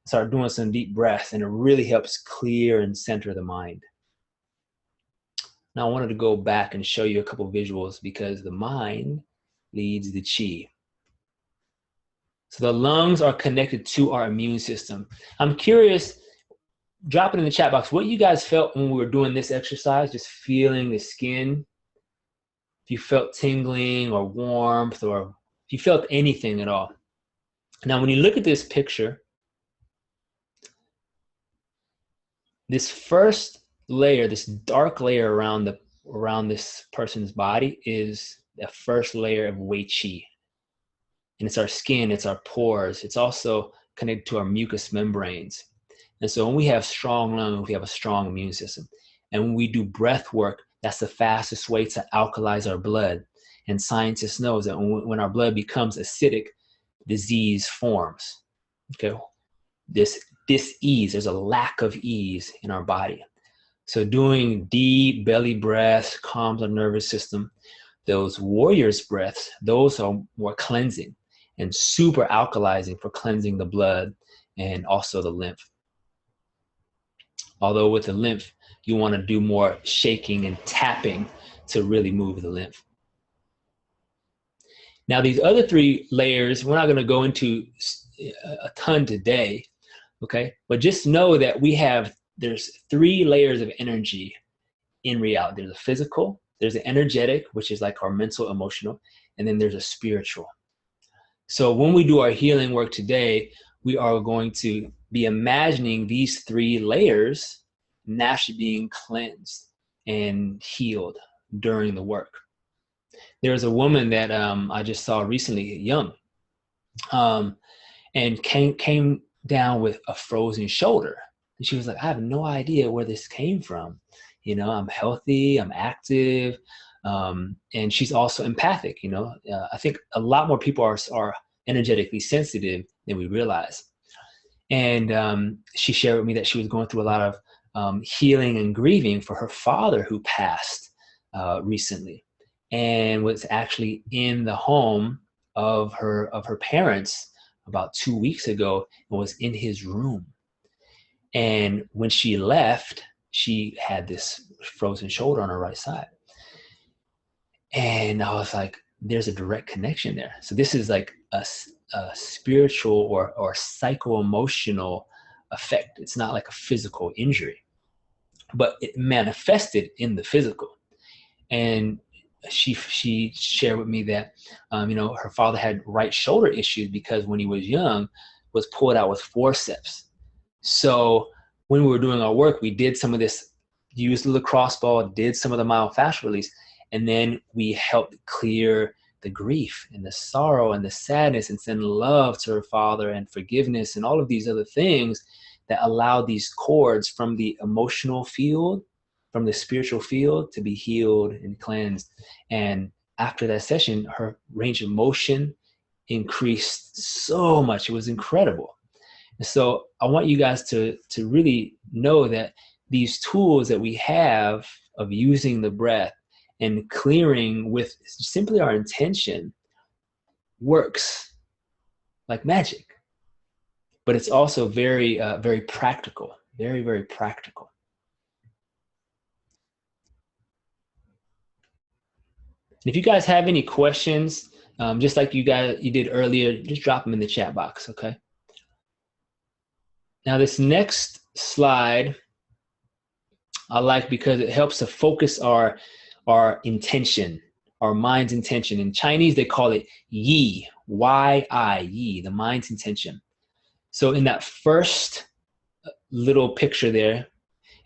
start doing some deep breaths, and it really helps clear and center the mind. Now I wanted to go back and show you a couple visuals because the mind leads the chi. So the lungs are connected to our immune system. I'm curious, drop it in the chat box, what you guys felt when we were doing this exercise, just feeling the skin. If you felt tingling or warmth, or if you felt anything at all. Now, when you look at this picture, this first layer, this dark layer around this person's body is the first layer of Wei Qi. And it's our skin, it's our pores. It's also connected to our mucous membranes. And so when we have strong lungs, we have a strong immune system. And when we do breath work, that's the fastest way to alkalize our blood. And scientists know that when our blood becomes acidic, disease forms. Okay, this dis-ease, there's a lack of ease in our body. So doing deep belly breaths calms our nervous system. Those warrior's breaths, those are more cleansing and super alkalizing for cleansing the blood and also the lymph. Although with the lymph, you want to do more shaking and tapping to really move the lymph. Now, these other three layers, we're not going to go into a ton today, okay? But just know that there's three layers of energy in reality. There's a physical, there's an energetic, which is like our mental, emotional, and then there's a spiritual. So when we do our healing work today, we are going to be imagining these three layers naturally being cleansed and healed during the work. There's a woman that I just saw recently, young, and came down with a frozen shoulder. And she was like, I have no idea where this came from. You know, I'm healthy, I'm active, and she's also empathic. You know, I think a lot more people are energetically sensitive than we realize. And she shared with me that she was going through a lot of healing and grieving for her father who passed recently, and was actually in the home of her parents about 2 weeks ago and was in his room. And when she left, she had this frozen shoulder on her right side. And I was like, there's a direct connection there. So this is like a spiritual or psycho-emotional effect. It's not like a physical injury, but it manifested in the physical. And she shared with me that, you know, her father had right shoulder issues because when he was young, was pulled out with forceps. So when we were doing our work, we did some of this, used the lacrosse ball, did some of the myofascial release, and then we helped clear the grief and the sorrow and the sadness and send love to her father and forgiveness and all of these other things that allowed these cords from the emotional field, from the spiritual field, to be healed and cleansed. And after that session, her range of motion increased so much. It was incredible. So I want you guys to really know that these tools that we have of using the breath and clearing with simply our intention works like magic. But it's also very, very practical, very, very practical. And if you guys have any questions, just like you did earlier, just drop them in the chat box, okay? Now this next slide I like because it helps to focus our intention, our mind's intention. In Chinese, they call it yi, Y-I, yi, the mind's intention. So in that first little picture there,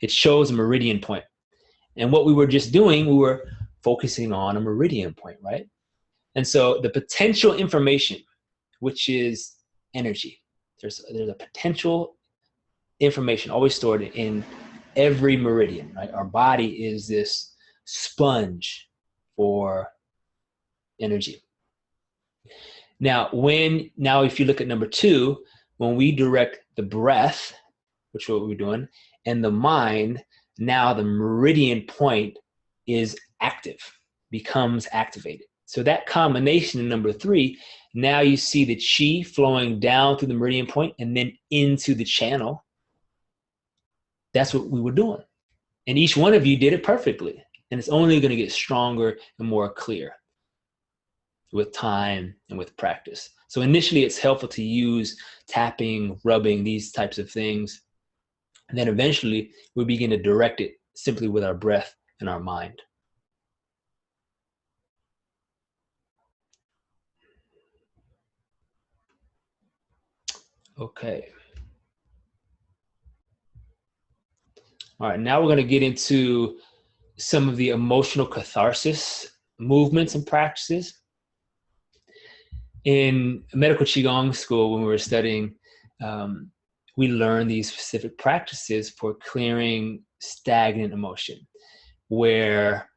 it shows a meridian point. And what we were just doing, we were focusing on a meridian point, right? And so the potential information, which is energy, there's a potential information always stored in every meridian, right? Our body is this sponge for energy. Now, if you look at number 2, when we direct the breath, which is what we're doing, and the mind, now the meridian point is active, becomes activated. So that combination in number 3, now you see the chi flowing down through the meridian point and then into the channel. That's what we were doing. And each one of you did it perfectly. And it's only going to get stronger and more clear with time and with practice. So initially it's helpful to use tapping, rubbing, these types of things. And then eventually we begin to direct it simply with our breath and our mind. Okay. All right, now we're going to get into some of the emotional catharsis movements and practices. In medical Qigong school, when we were studying, we learned these specific practices for clearing stagnant emotion, where,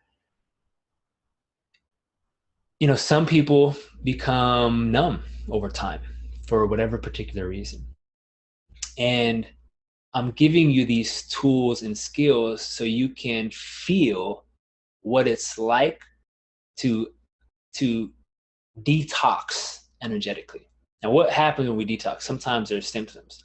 you know, some people become numb over time for whatever particular reason. And I'm giving you these tools and skills so you can feel what it's like to detox energetically. Now, what happens when we detox? Sometimes there's symptoms.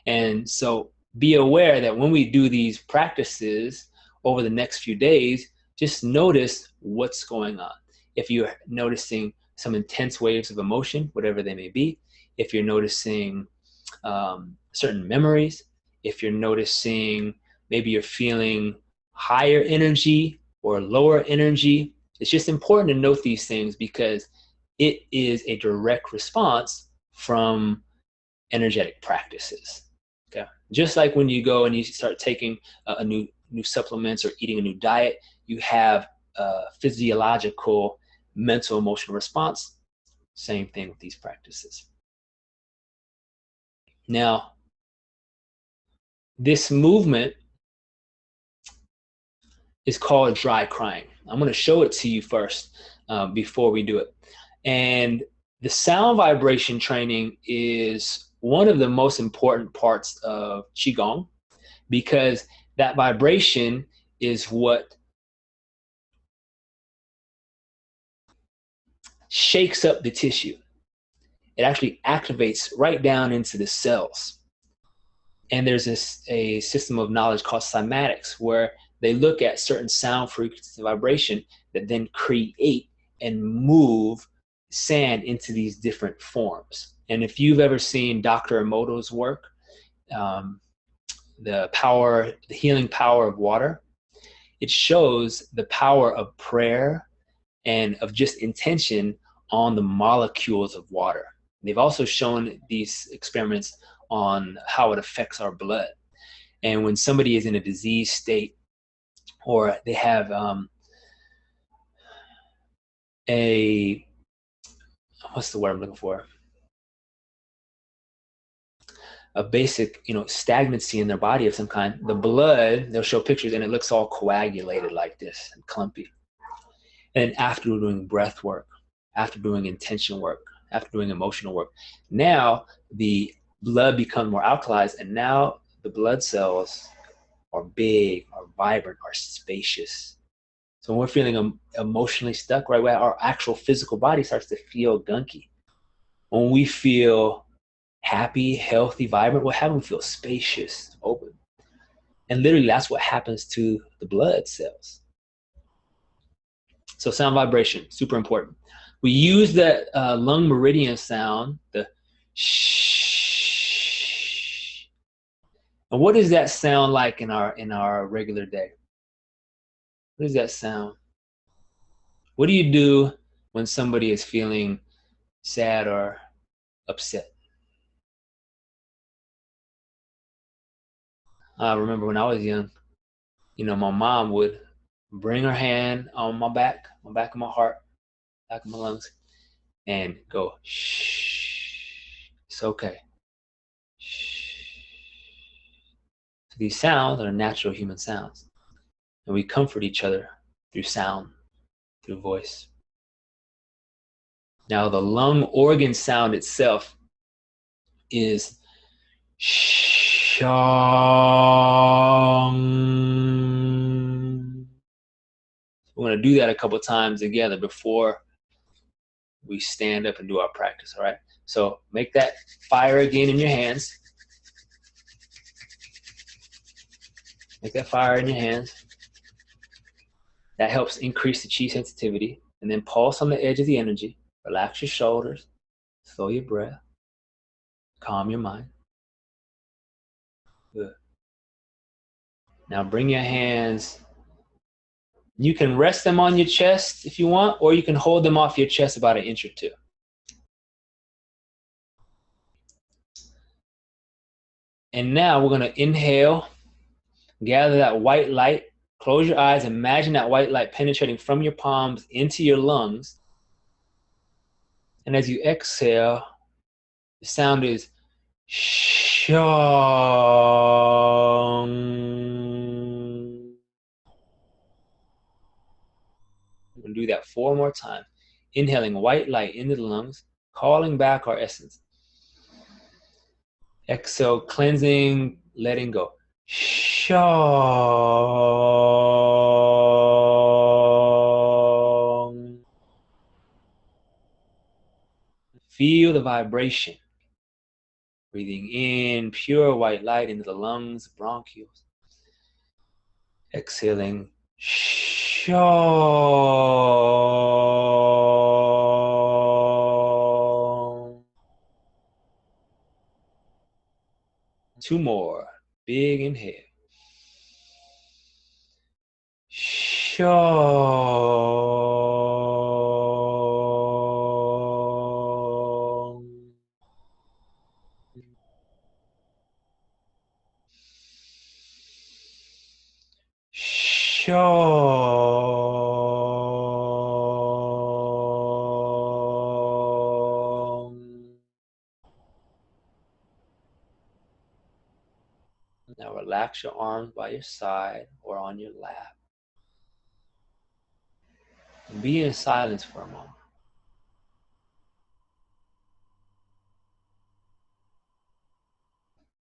And so be aware that when we do these practices over the next few days, just notice what's going on. If you're noticing some intense waves of emotion, whatever they may be, if you're noticing certain memories, if you're noticing maybe you're feeling higher energy or lower energy, it's just important to note these things because it is a direct response from energetic practices. Okay, just like when you go and you start taking a new supplements or eating a new diet, you have a physiological, mental, emotional response. Same thing with these practices. Now, this movement is called dry crying. I'm going to show it to you first before we do it. And the sound vibration training is one of the most important parts of Qigong because that vibration is what shakes up the tissue. It actually activates right down into the cells. And there's a system of knowledge called cymatics where they look at certain sound frequency vibration that then create and move sand into these different forms. And if you've ever seen Dr. Emoto's work, the healing power of water, it shows the power of prayer and of just intention on the molecules of water. They've also shown these experiments on how it affects our blood. And when somebody is in a disease state or they have what's the word I'm looking for? A basic, stagnancy in their body of some kind, the blood, they'll show pictures and it looks all coagulated like this and clumpy. And after doing breath work, after doing intention work, after doing emotional work, now the blood becomes more alkalized and now the blood cells are big, are vibrant, are spacious. So when we're feeling emotionally stuck, right, our actual physical body starts to feel gunky. When we feel happy, healthy, vibrant, what happens? We feel spacious, open. And literally that's what happens to the blood cells. So sound vibration, super important. We use that lung meridian sound, the shh. And what does that sound like in our regular day? What does that sound? What do you do when somebody is feeling sad or upset? I remember when I was young, my mom would bring her hand on my back of my heart, back of my lungs, and go, shh, it's okay. Shh. So these sounds are natural human sounds. And we comfort each other through sound, through voice. Now, the lung organ sound itself is shang. We're going to do that a couple times together before we stand up and do our practice, all right? So make that fire again in your hands. Make that fire in your hands. That helps increase the chi sensitivity. And then pulse on the edge of the energy. Relax your shoulders. Slow your breath. Calm your mind. Good. Now bring your hands. You can rest them on your chest if you want, or you can hold them off your chest about 1 inch or 2. And now we're going to inhale, gather that white light. Close your eyes. Imagine that white light penetrating from your palms into your lungs. And as you exhale, the sound is shong. We're going to do that 4 more times. Inhaling white light into the lungs, calling back our essence. Exhale, cleansing, letting go. Shong. Feel the vibration. Breathing in pure white light into the lungs, bronchioles. Exhaling. Shong. 2 more. Big inhale. Shong. Shong. Now relax your arms by your side or on your lap. And be in silence for a moment.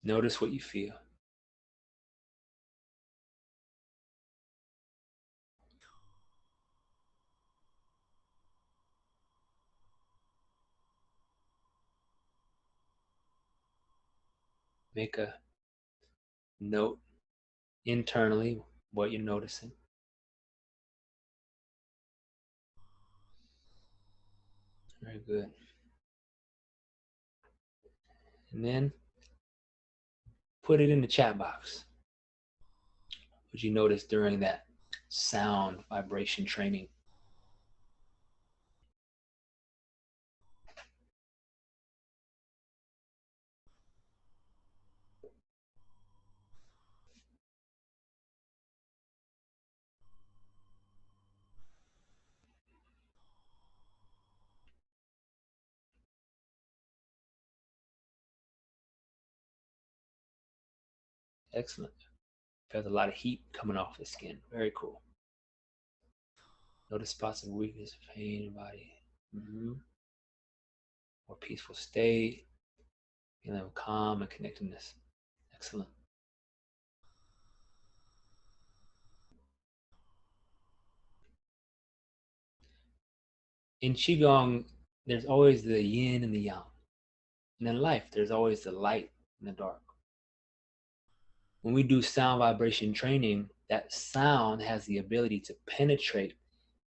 Notice what you feel. Make a note internally what you're noticing. Very good. And then put it in the chat box. What you noticed during that sound vibration training. Excellent. Felt a lot of heat coming off the skin. Very cool. Notice spots of weakness, pain in the body. More peaceful state. Feeling of calm and connectedness. Excellent. In Qigong, there's always the yin and the yang. And in life, there's always the light and the dark. When we do sound vibration training, that sound has the ability to penetrate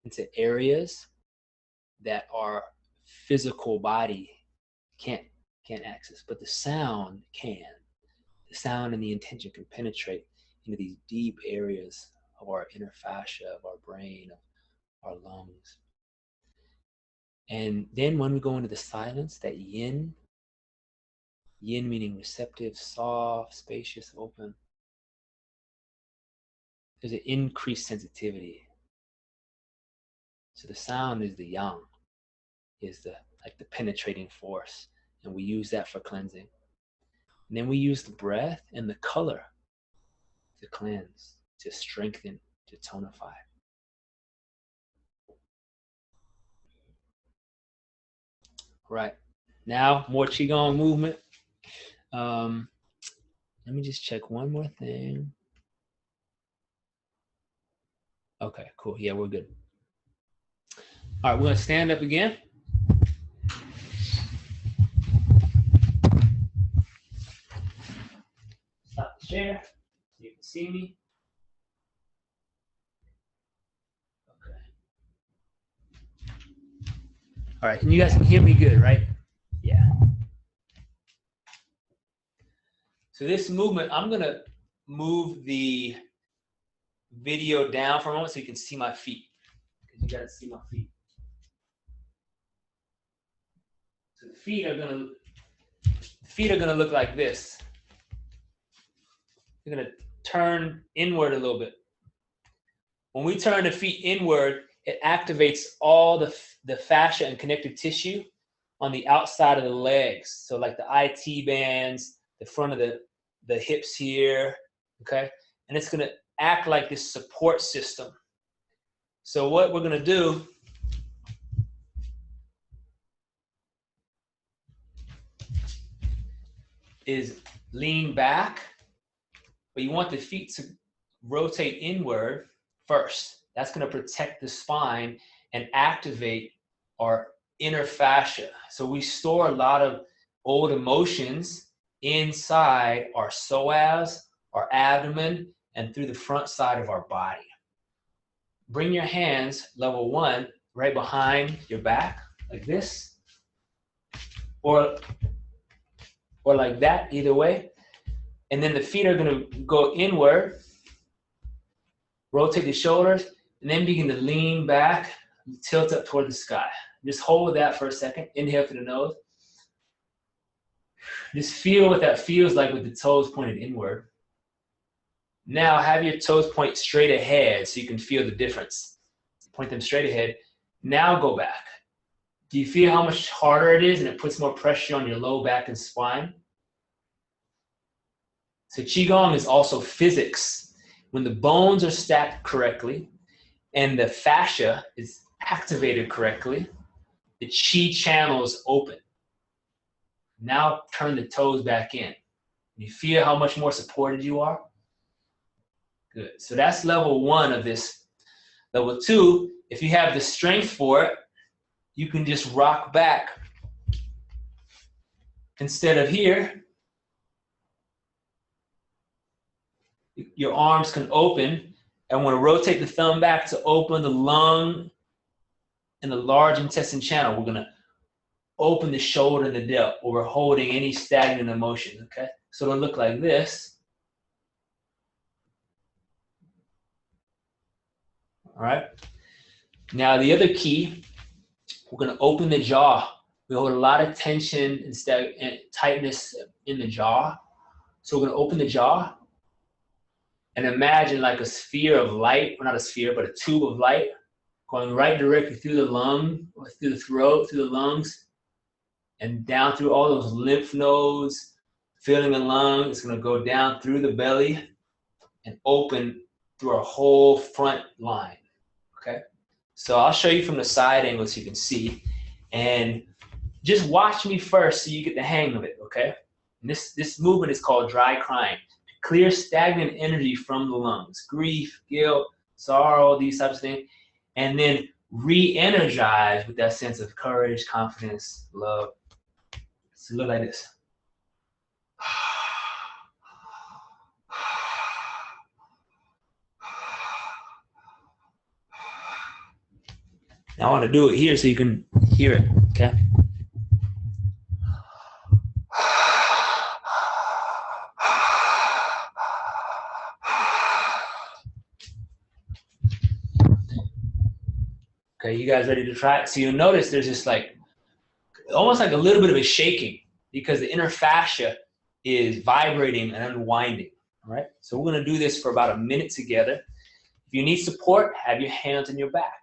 into areas that our physical body can't access, but the sound can. The sound and the intention can penetrate into these deep areas of our inner fascia, of our brain, of our lungs. And then when we go into the silence, that yin meaning receptive, soft, spacious, open, there's an increased sensitivity. So the sound is the yang, is the penetrating force, and we use that for cleansing. And then we use the breath and the color to cleanse, to strengthen, to tonify. Right. Now, more Qigong movement. Let me just check one more thing. Okay, cool. Yeah, we're good. All right, we're going to stand up again. Stop the chair so you can see me. All right, and you guys can hear me good, right? Yeah. So this movement, I'm gonna move the video down for a moment so you can see my feet. Because you gotta see my feet. So the feet are gonna look like this. You're gonna turn inward a little bit. When we turn the feet inward, it activates all the fascia and connective tissue on the outside of the legs. So like the IT bands, the front of the hips here, okay? And it's gonna act like this support system. So what we're gonna do is lean back, but you want the feet to rotate inward first. That's gonna protect the spine and activate our inner fascia. So we store a lot of old emotions inside our psoas, our abdomen, and through the front side of our body. Bring your hands, level 1, right behind your back, like this, or like that, either way. And then the feet are gonna go inward, rotate the shoulders, and then begin to lean back, tilt up toward the sky. Just hold that for a second. Inhale through the nose. Just feel what that feels like with the toes pointed inward. Now have your toes point straight ahead so you can feel the difference. Point them straight ahead. Now go back. Do you feel how much harder it is and it puts more pressure on your low back and spine? So Qigong is also physics. When the bones are stacked correctly and the fascia is activated correctly, the Qi channels open. Now turn the toes back in. You feel how much more supported you are? Good. So that's level 1 of this. Level 2, if you have the strength for it, you can just rock back. Instead of here, your arms can open. I want to rotate the thumb back to open the lung and the large intestine channel. We're going to open the shoulder and the delt where we're holding any stagnant emotion, okay? So it'll look like this. All right. Now the other key, we're going to open the jaw. We hold a lot of tension and tightness in the jaw. So we're going to open the jaw and imagine like a sphere of light, or not a sphere, but a tube of light going right directly through the lung, or through the throat, through the lungs, and down through all those lymph nodes, filling the lung. It's going to go down through the belly and open through our whole front line, okay? So I'll show you from the side angle so you can see. And just watch me first so you get the hang of it, okay? And this movement is called dry crying. Clear stagnant energy from the lungs, grief, guilt, sorrow, these types of things. And then re-energize with that sense of courage, confidence, love. So look like this. Now I want to do it here so you can hear it, okay? Okay, you guys ready to try it? So you'll notice there's just like, almost like a little bit of a shaking because the inner fascia is vibrating and unwinding, all right? So we're gonna do this for about a minute together. If you need support, have your hands on your back.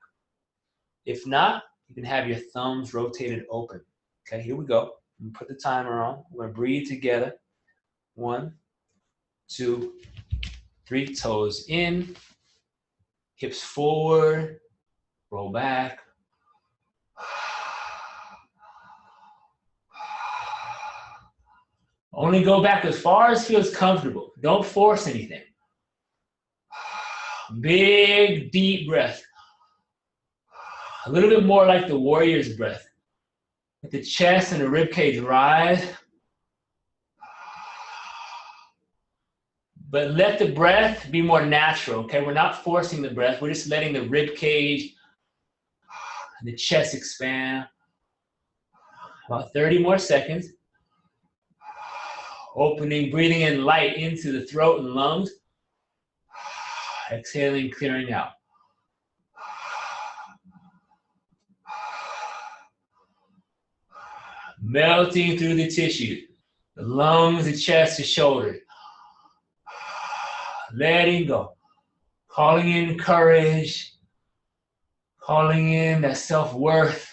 If not, you can have your thumbs rotated open. Okay, here we go. Put the timer on. We're gonna breathe together. 1, 2, 3, toes in, hips forward, roll back. Only go back as far as feels comfortable. Don't force anything. Big, deep breath. A little bit more like the warrior's breath. Let the chest and the rib cage rise. But let the breath be more natural, okay? We're not forcing the breath. We're just letting the rib cage and the chest expand. About 30 more seconds. Opening, breathing in light into the throat and lungs. Exhaling, clearing out. Melting through the tissue. The lungs, the chest, the shoulders. Letting go. Calling in courage. Calling in that self-worth.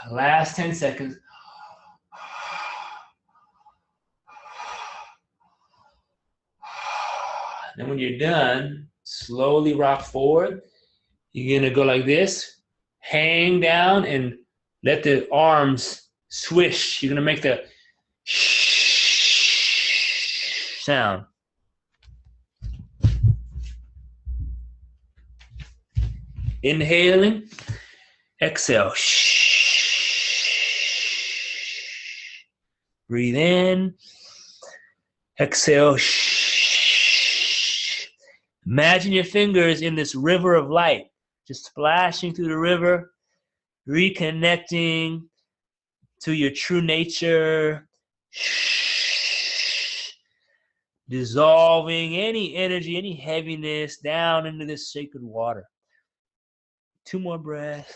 Last 10 seconds. Then when you're done, slowly rock forward. You're gonna go like this, hang down and let the arms swish. You're gonna make the sound. Inhaling, exhale. Breathe in, exhale. Imagine your fingers in this river of light, just splashing through the river, reconnecting to your true nature, dissolving any energy, any heaviness down into this sacred water. 2 more breaths.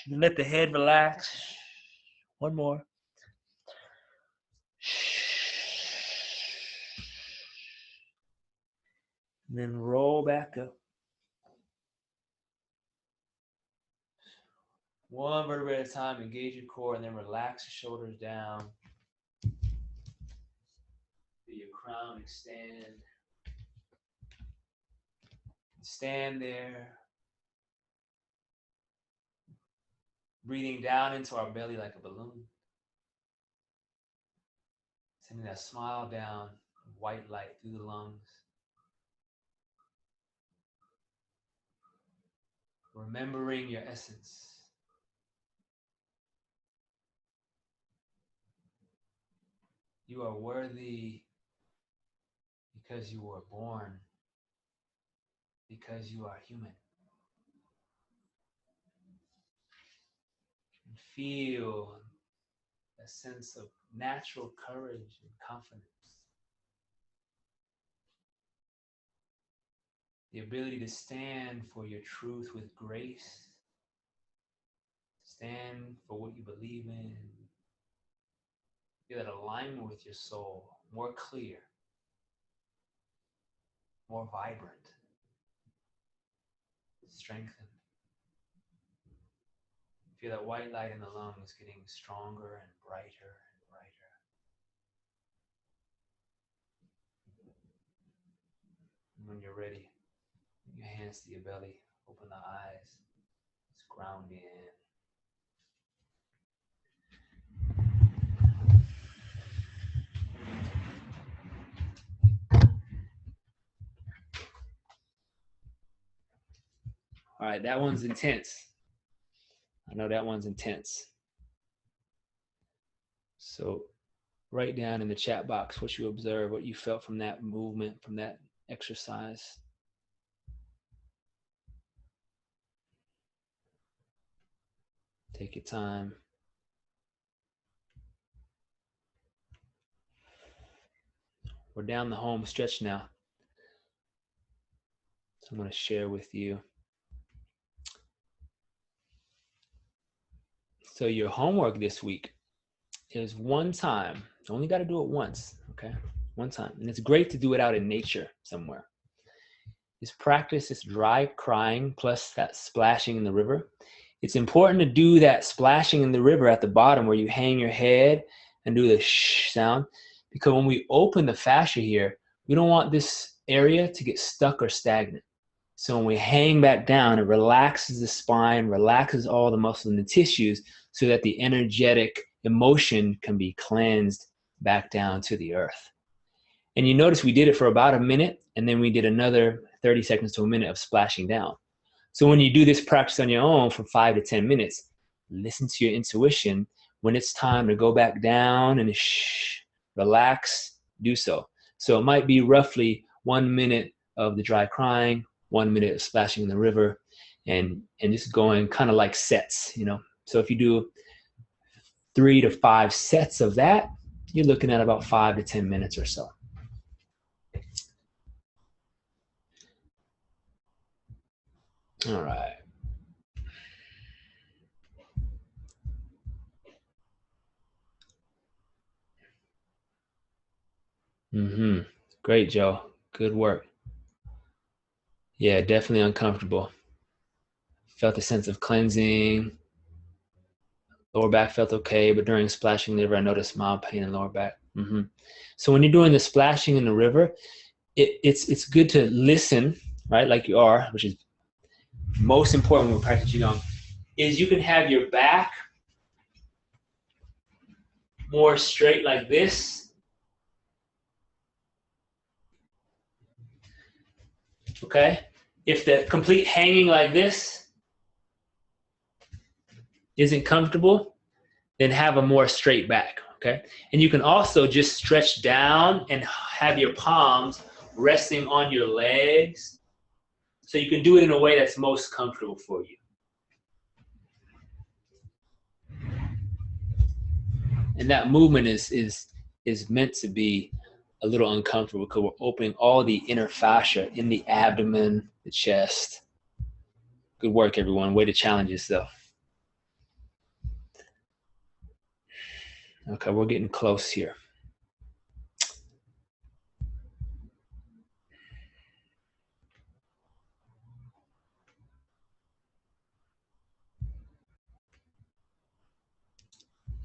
And let the head relax. 1 more. And then roll back up. 1 vertebra at a time, engage your core, and then relax your shoulders down. Feel your crown extend. Stand there. Breathing down into our belly like a balloon. Sending that smile down, white light through the lungs. Remembering your essence. You are worthy because you were born, because you are human. And feel a sense of natural courage and confidence. The ability to stand for your truth with grace. Stand for what you believe in. Feel that alignment with your soul, more clear, more vibrant, strengthened. Feel that white light in the lungs getting stronger and brighter and brighter. And when you're ready, bring your hands to your belly, open the eyes, just ground in. All right, that one's intense. I know that one's intense. So write down in the chat box what you observed, what you felt from that movement, from that exercise. Take your time. We're down the home stretch now. So I'm going to share with you. So your homework this week is one time. You only got to do it once, okay? One time. And it's great to do it out in nature somewhere. Just practice this dry crying plus that splashing in the river. It's important to do that splashing in the river at the bottom where you hang your head and do the shh sound, because when we open the fascia here, we don't want this area to get stuck or stagnant. So when we hang back down, it relaxes the spine, relaxes all the muscles and the tissues so that the energetic emotion can be cleansed back down to the earth. And you notice we did it for about a minute, and then we did another 30 seconds to a minute of splashing down. So when you do this practice on your own for 5 to 10 minutes, listen to your intuition. When it's time to go back down and relax, do so. So it might be roughly 1 minute of the dry crying, 1 minute of splashing in the river, and just going kind of like sets, So if you do 3 to 5 sets of that, you're looking at about 5 to 10 minutes or so. All right. Great, Joe. Good work. Yeah, definitely uncomfortable. Felt a sense of cleansing. Lower back felt okay, but during splashing in the river, I noticed mild pain in lower back. So when you're doing the splashing in the river, it's good to listen, right? Like you are, which is most important when we're practicing Qigong, is you can have your back more straight like this. Okay? If the complete hanging like this isn't comfortable, then have a more straight back. Okay? And you can also just stretch down and have your palms resting on your legs. So you can do it in a way that's most comfortable for you. And that movement is meant to be a little uncomfortable because we're opening all the inner fascia in the abdomen, the chest. Good work, everyone. Way to challenge yourself. Okay, we're getting close here.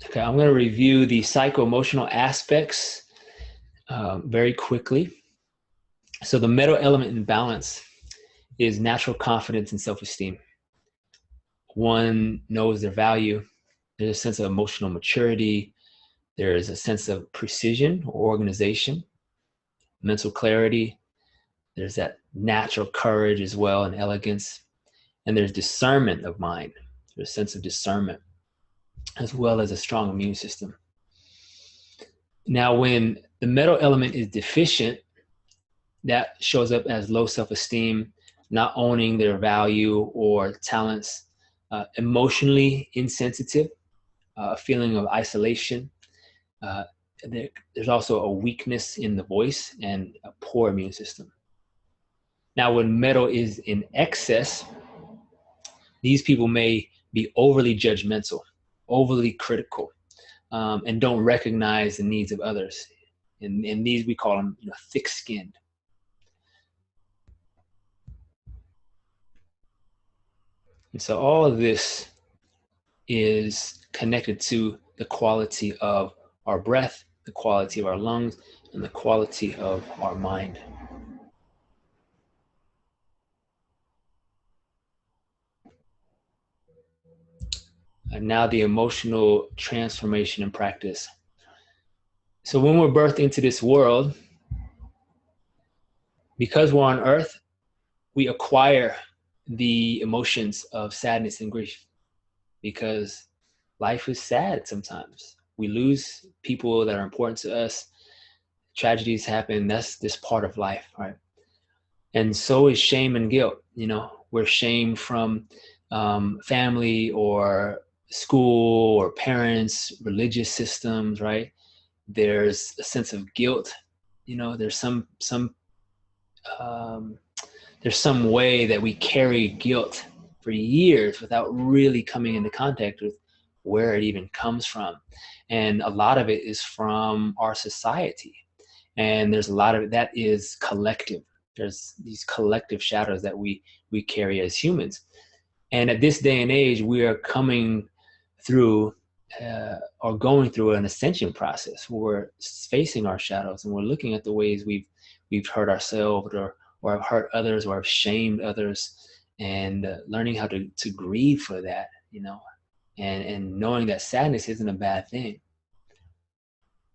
Okay, I'm going to review the psycho-emotional aspects very quickly. So the metal element in balance is natural confidence and self-esteem. One knows their value. There's a sense of emotional maturity. There is a sense of precision or organization, mental clarity. There's that natural courage as well and elegance. And there's discernment of mind. There's a sense of discernment, as well as a strong immune system. Now, when the metal element is deficient, that shows up as low self-esteem, not owning their value or talents, emotionally insensitive, a feeling of isolation. There's also a weakness in the voice and a poor immune system. Now, when metal is in excess, these people may be overly judgmental, overly critical, and don't recognize the needs of others. And these, we call them thick-skinned. And so all of this is connected to the quality of our breath, the quality of our lungs, and the quality of our mind. And now the emotional transformation in practice. So when we're birthed into this world, because we're on earth, we acquire the emotions of sadness and grief because life is sad sometimes. We lose people that are important to us. Tragedies happen. That's this part of life, right? And so is shame and guilt. We're shamed from family or school or parents, religious systems, right? There's a sense of guilt. There's there's some way that we carry guilt for years without really coming into contact with where it even comes from. And a lot of it is from our society. And there's a lot of it that is collective. There's these collective shadows that we carry as humans. And at this day and age, we are coming through or going through an ascension process where we're facing our shadows and we're looking at the ways we've hurt ourselves or have hurt others or have shamed others, and learning how to grieve for that, and knowing that sadness isn't a bad thing.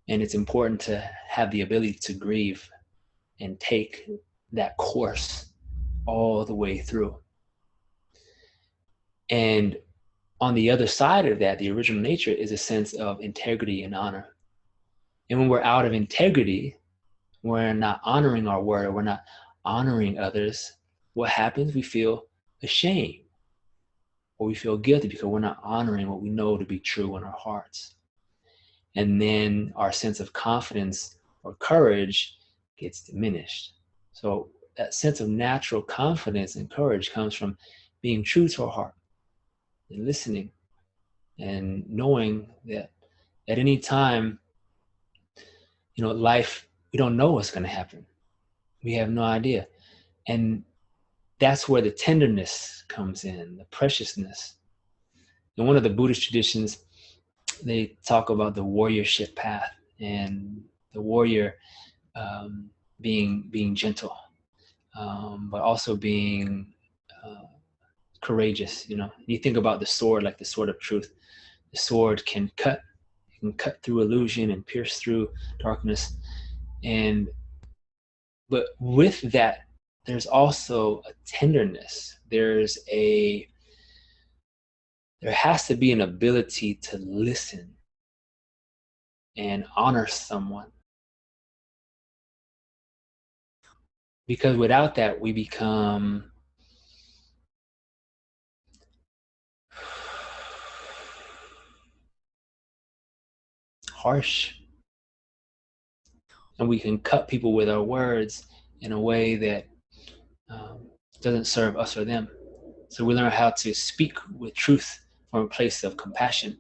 And it's important to have the ability to grieve and take that course all the way through. And on the other side of that, the original nature is a sense of integrity and honor. And when we're out of integrity, we're not honoring our word, we're not honoring others, what happens? We feel ashamed. or we feel guilty because we're not honoring what we know to be true in our hearts. And then our sense of confidence or courage gets diminished. So that sense of natural confidence and courage comes from being true to our heart and listening and knowing that at any time, life, we don't know what's going to happen. We have no idea. And that's where the tenderness comes in, the preciousness. In one of the Buddhist traditions, they talk about the warriorship path and the warrior being gentle, but also being courageous. You think about the sword, like the sword of truth. The sword can cut through illusion and pierce through darkness. But with that, there's also a tenderness. There has to be an ability to listen and honor someone. Because without that, we become harsh. And we can cut people with our words in a way that doesn't serve us or them. So we learn how to speak with truth from a place of compassion,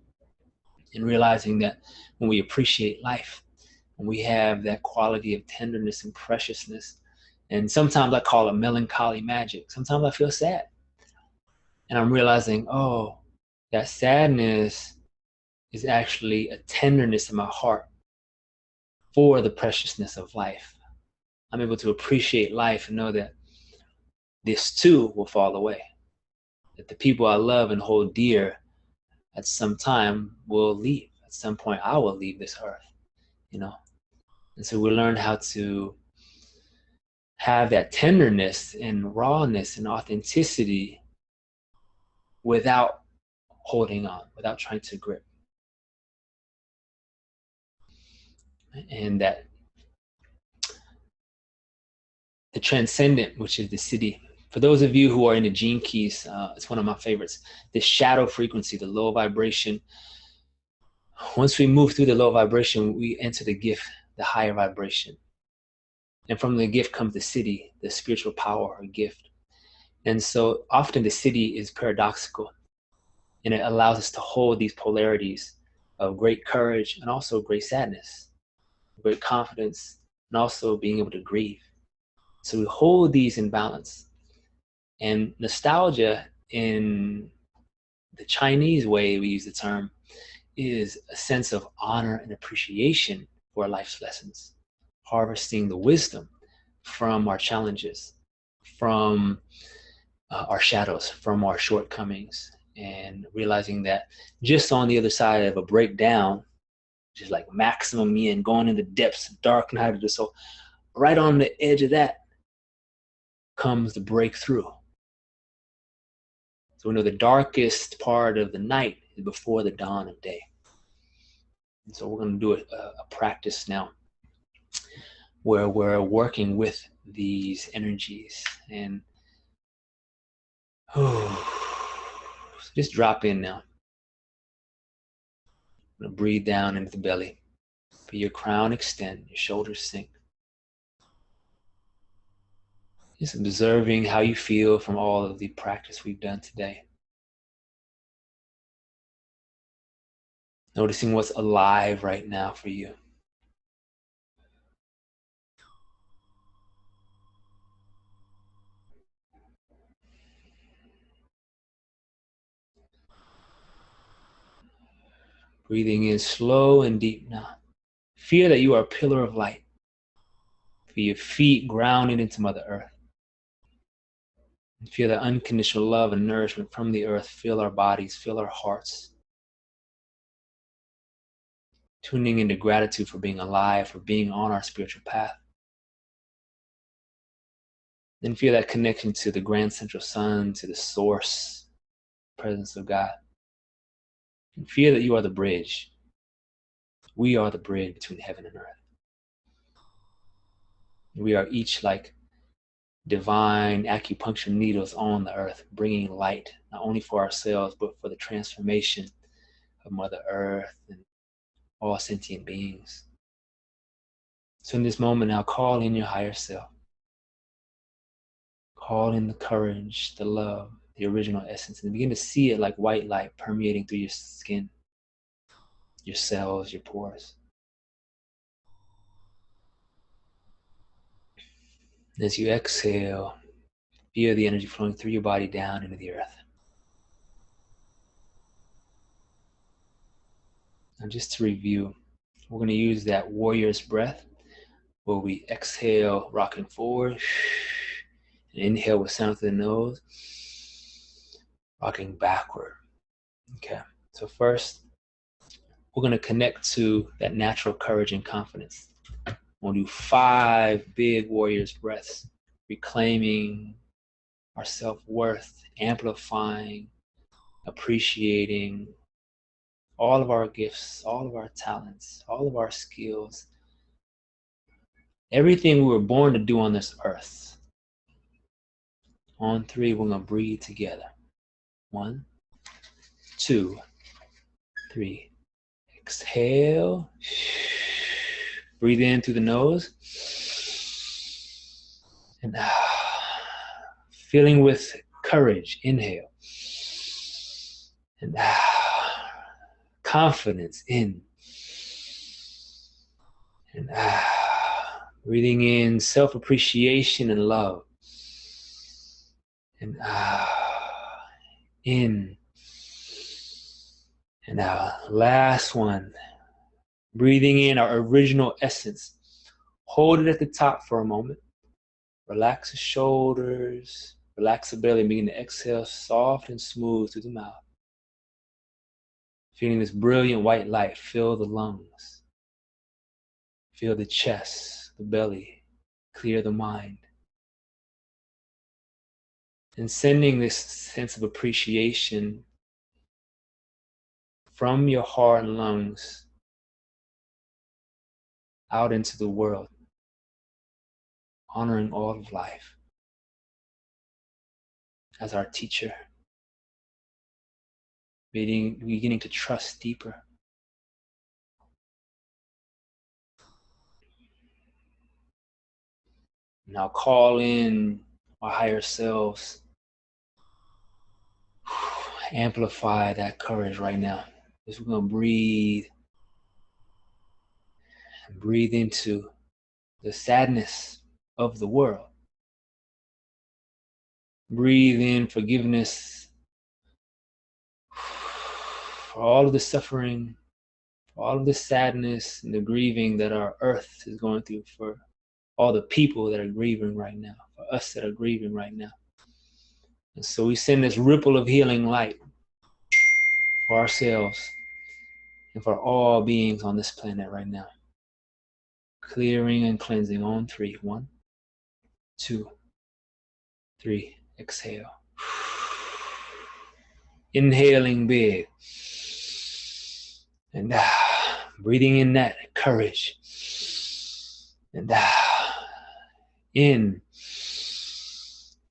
and realizing that when we appreciate life, when we have that quality of tenderness and preciousness, and sometimes I call it melancholy magic. Sometimes I feel sad. And I'm realizing, oh, that sadness is actually a tenderness in my heart for the preciousness of life. I'm able to appreciate life and know that this too will fall away. That the people I love and hold dear at some time will leave. At some point, I will leave this earth, And so we learn how to have that tenderness and rawness and authenticity without holding on, without trying to grip. And that the transcendent, which is the city. For those of you who are in the gene keys, it's one of my favorites. The shadow frequency, the low vibration. Once we move through the low vibration, we enter the gift, the higher vibration. And from the gift comes the city, the spiritual power or gift. And so often the city is paradoxical, and it allows us to hold these polarities of great courage and also great sadness, great confidence, and also being able to grieve. So we hold these in balance. And nostalgia, in the Chinese way we use the term, is a sense of honor and appreciation for life's lessons, harvesting the wisdom from our challenges, from our shadows, from our shortcomings, and realizing that just on the other side of a breakdown, just like maximum yin, going in the depths, dark night of the soul, right on the edge of that comes the breakthrough. So we know the darkest part of the night is before the dawn of day. And so we're going to do a practice now where we're working with these energies. And so just drop in now. I'm going to breathe down into the belly. Feel your crown extend, your shoulders sink. Just observing how you feel from all of the practice we've done today. Noticing what's alive right now for you. Breathing in slow and deep now. Feel that you are a pillar of light. Feel your feet grounded into Mother Earth. And feel the unconditional love and nourishment from the earth. Fill our bodies, fill our hearts. Tuning into gratitude for being alive, for being on our spiritual path. Then feel that connection to the grand central sun, to the source, presence of God. And feel that you are the bridge. We are the bridge between heaven and earth. We are each like divine acupuncture needles on the earth, bringing light, not only for ourselves, but for the transformation of Mother Earth and all sentient beings. So in this moment now, call in your higher self. Call in the courage, the love, the original essence, and begin to see it like white light permeating through your skin, your cells, your pores. As you exhale, feel the energy flowing through your body down into the earth. Now just to review, we're going to use that warrior's breath where we exhale, rocking forward, and inhale with sound through the nose, rocking backward. Okay, so first, we're going to connect to that natural courage and confidence. We'll do 5 big warrior's breaths, reclaiming our self-worth, amplifying, appreciating all of our gifts, all of our talents, all of our skills, everything we were born to do on this earth. On 3, we're going to breathe together. 1, 2, 3. Exhale. Breathe in through the nose. And feeling with courage. Inhale. And confidence. In. And breathing in self-appreciation and love. And in. And last one. Breathing in our original essence. Hold it at the top for a moment. Relax the shoulders. Relax the belly. Begin to exhale soft and smooth through the mouth. Feeling this brilliant white light fill the lungs. Feel the chest, the belly. Clear the mind. And sending this sense of appreciation from your heart and lungs out into the world, honoring all of life as our teacher, beginning to trust deeper. Now call in our higher selves. Amplify that courage right now. Just we're going to breathe and breathe into the sadness of the world. Breathe in forgiveness for all of the suffering, for all of the sadness and the grieving that our earth is going through, for all the people that are grieving right now, for us that are grieving right now. And so we send this ripple of healing light for ourselves and for all beings on this planet right now. Clearing and cleansing on 3. 1, 2, 3. Exhale. Inhaling big. And breathing in that courage. And in.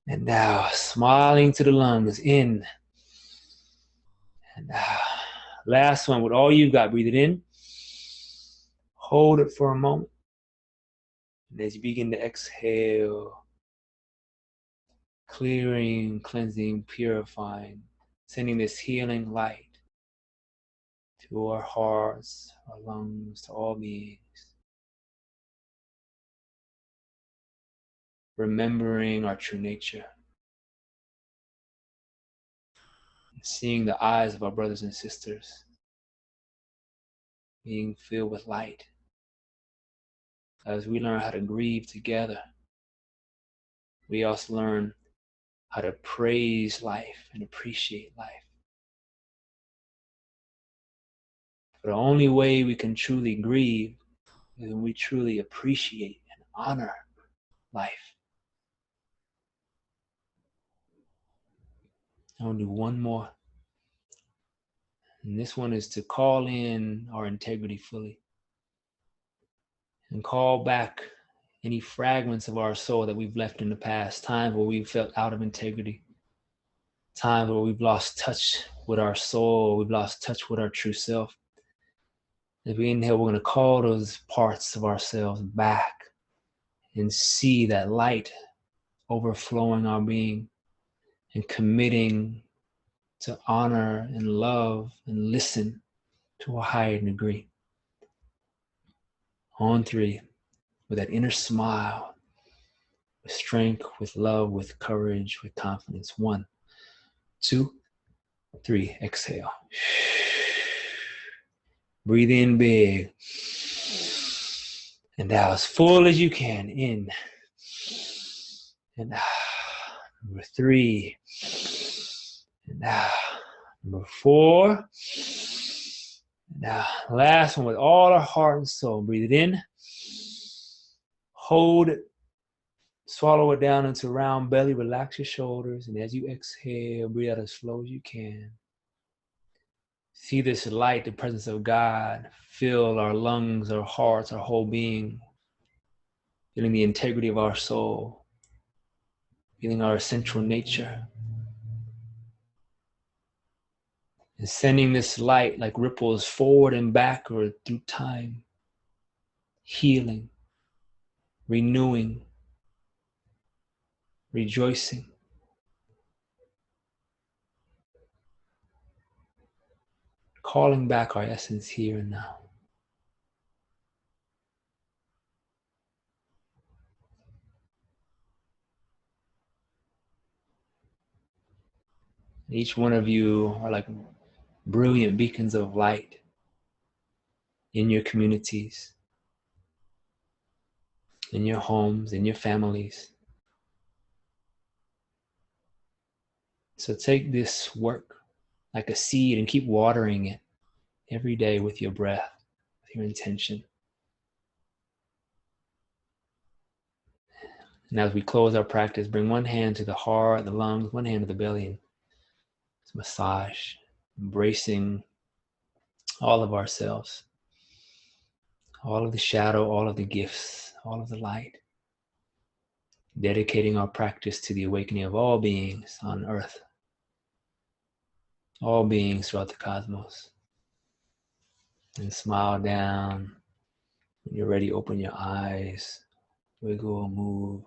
And now smiling to the lungs. In. And last one with all you've got. Breathe it in. Hold it for a moment. And as you begin to exhale, clearing, cleansing, purifying, sending this healing light to our hearts, our lungs, to all beings. Remembering our true nature. Seeing the eyes of our brothers and sisters being filled with light. As we learn how to grieve together, we also learn how to praise life and appreciate life. But the only way we can truly grieve is when we truly appreciate and honor life. I'll do one more. And this one is to call in our integrity fully and call back any fragments of our soul that we've left in the past, times where we've felt out of integrity, times where we've lost touch with our soul, we've lost touch with our true self. As we inhale, we're going to call those parts of ourselves back and see that light overflowing our being and committing to honor and love and listen to a higher degree. On 3, with that inner smile, with strength, with love, with courage, with confidence. 1, 2, 3. Exhale. Breathe in big. And out as full as you can. In. And out. Number 3. And out. Number 4. And out. Last one with all our heart and soul. Breathe it in. Hold it. Swallow it down into round belly. Relax your shoulders. And as you exhale, breathe out as slow as you can. See this light, the presence of God, fill our lungs, our hearts, our whole being. Feeling the integrity of our soul. Feeling our essential nature. And sending this light like ripples forward and backward through time. Healing. Renewing. Rejoicing. Calling back our essence here and now. Each one of you are like brilliant beacons of light in your communities, in your homes, in your families. So take this work like a seed and keep watering it every day with your breath, with your intention. And as we close our practice, bring one hand to the heart, the lungs, one hand to the belly, and massage, embracing all of ourselves, all of the shadow, all of the gifts, all of the light, dedicating our practice to the awakening of all beings on earth, all beings throughout the cosmos. And smile down. When you're ready, open your eyes, wiggle, move.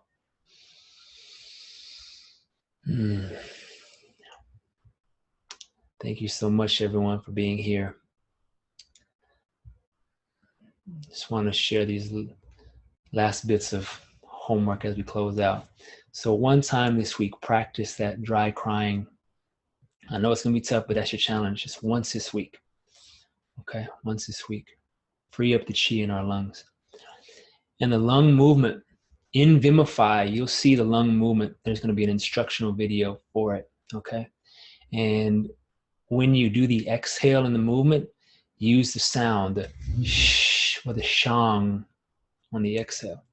Thank you so much, everyone, for being here. Just want to share these last bits of homework as we close out. So one time this week, practice that dry crying. I know it's going to be tough, but that's your challenge. Just once this week. Okay, once this week. Free up the chi in our lungs. And the lung movement, in Vimify, you'll see the lung movement. There's going to be an instructional video for it, okay? And when you do the exhale in the movement, use the sound, the sh or the shang on the exhale.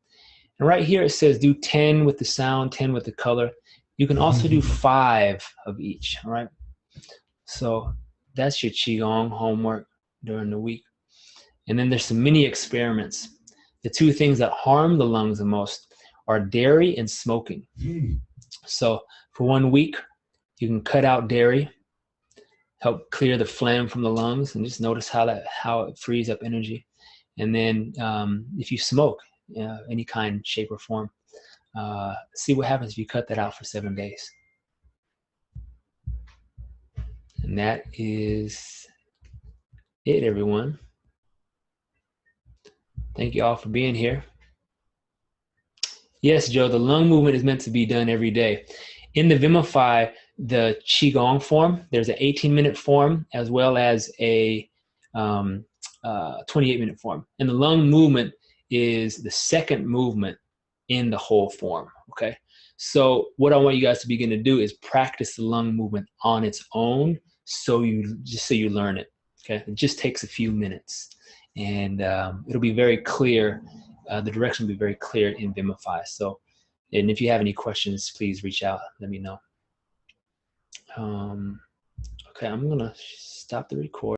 And right here it says do 10 with the sound, 10 with the color. You can also do 5 of each, all right? So that's your Qigong homework during the week. And then there's some mini experiments. The 2 things that harm the lungs the most are dairy and smoking. So for 1 week, you can cut out dairy, help clear the phlegm from the lungs, and just notice how it frees up energy. And then if you smoke, any kind, shape, or form, see what happens if you cut that out for 7 days. And that is it, everyone. Thank you all for being here. Yes, Joe, the lung movement is meant to be done every day. In the Vimify, the Qigong form, there's an 18-minute form as well as a 28-minute form. And the lung movement is the second movement in the whole form, okay? So what I want you guys to begin to do is practice the lung movement on its own so you learn it, okay? It just takes a few minutes. And it'll be very clear. The direction will be very clear in Vimify. So, and if you have any questions, please reach out. Let me know. Okay, I'm gonna stop the recording.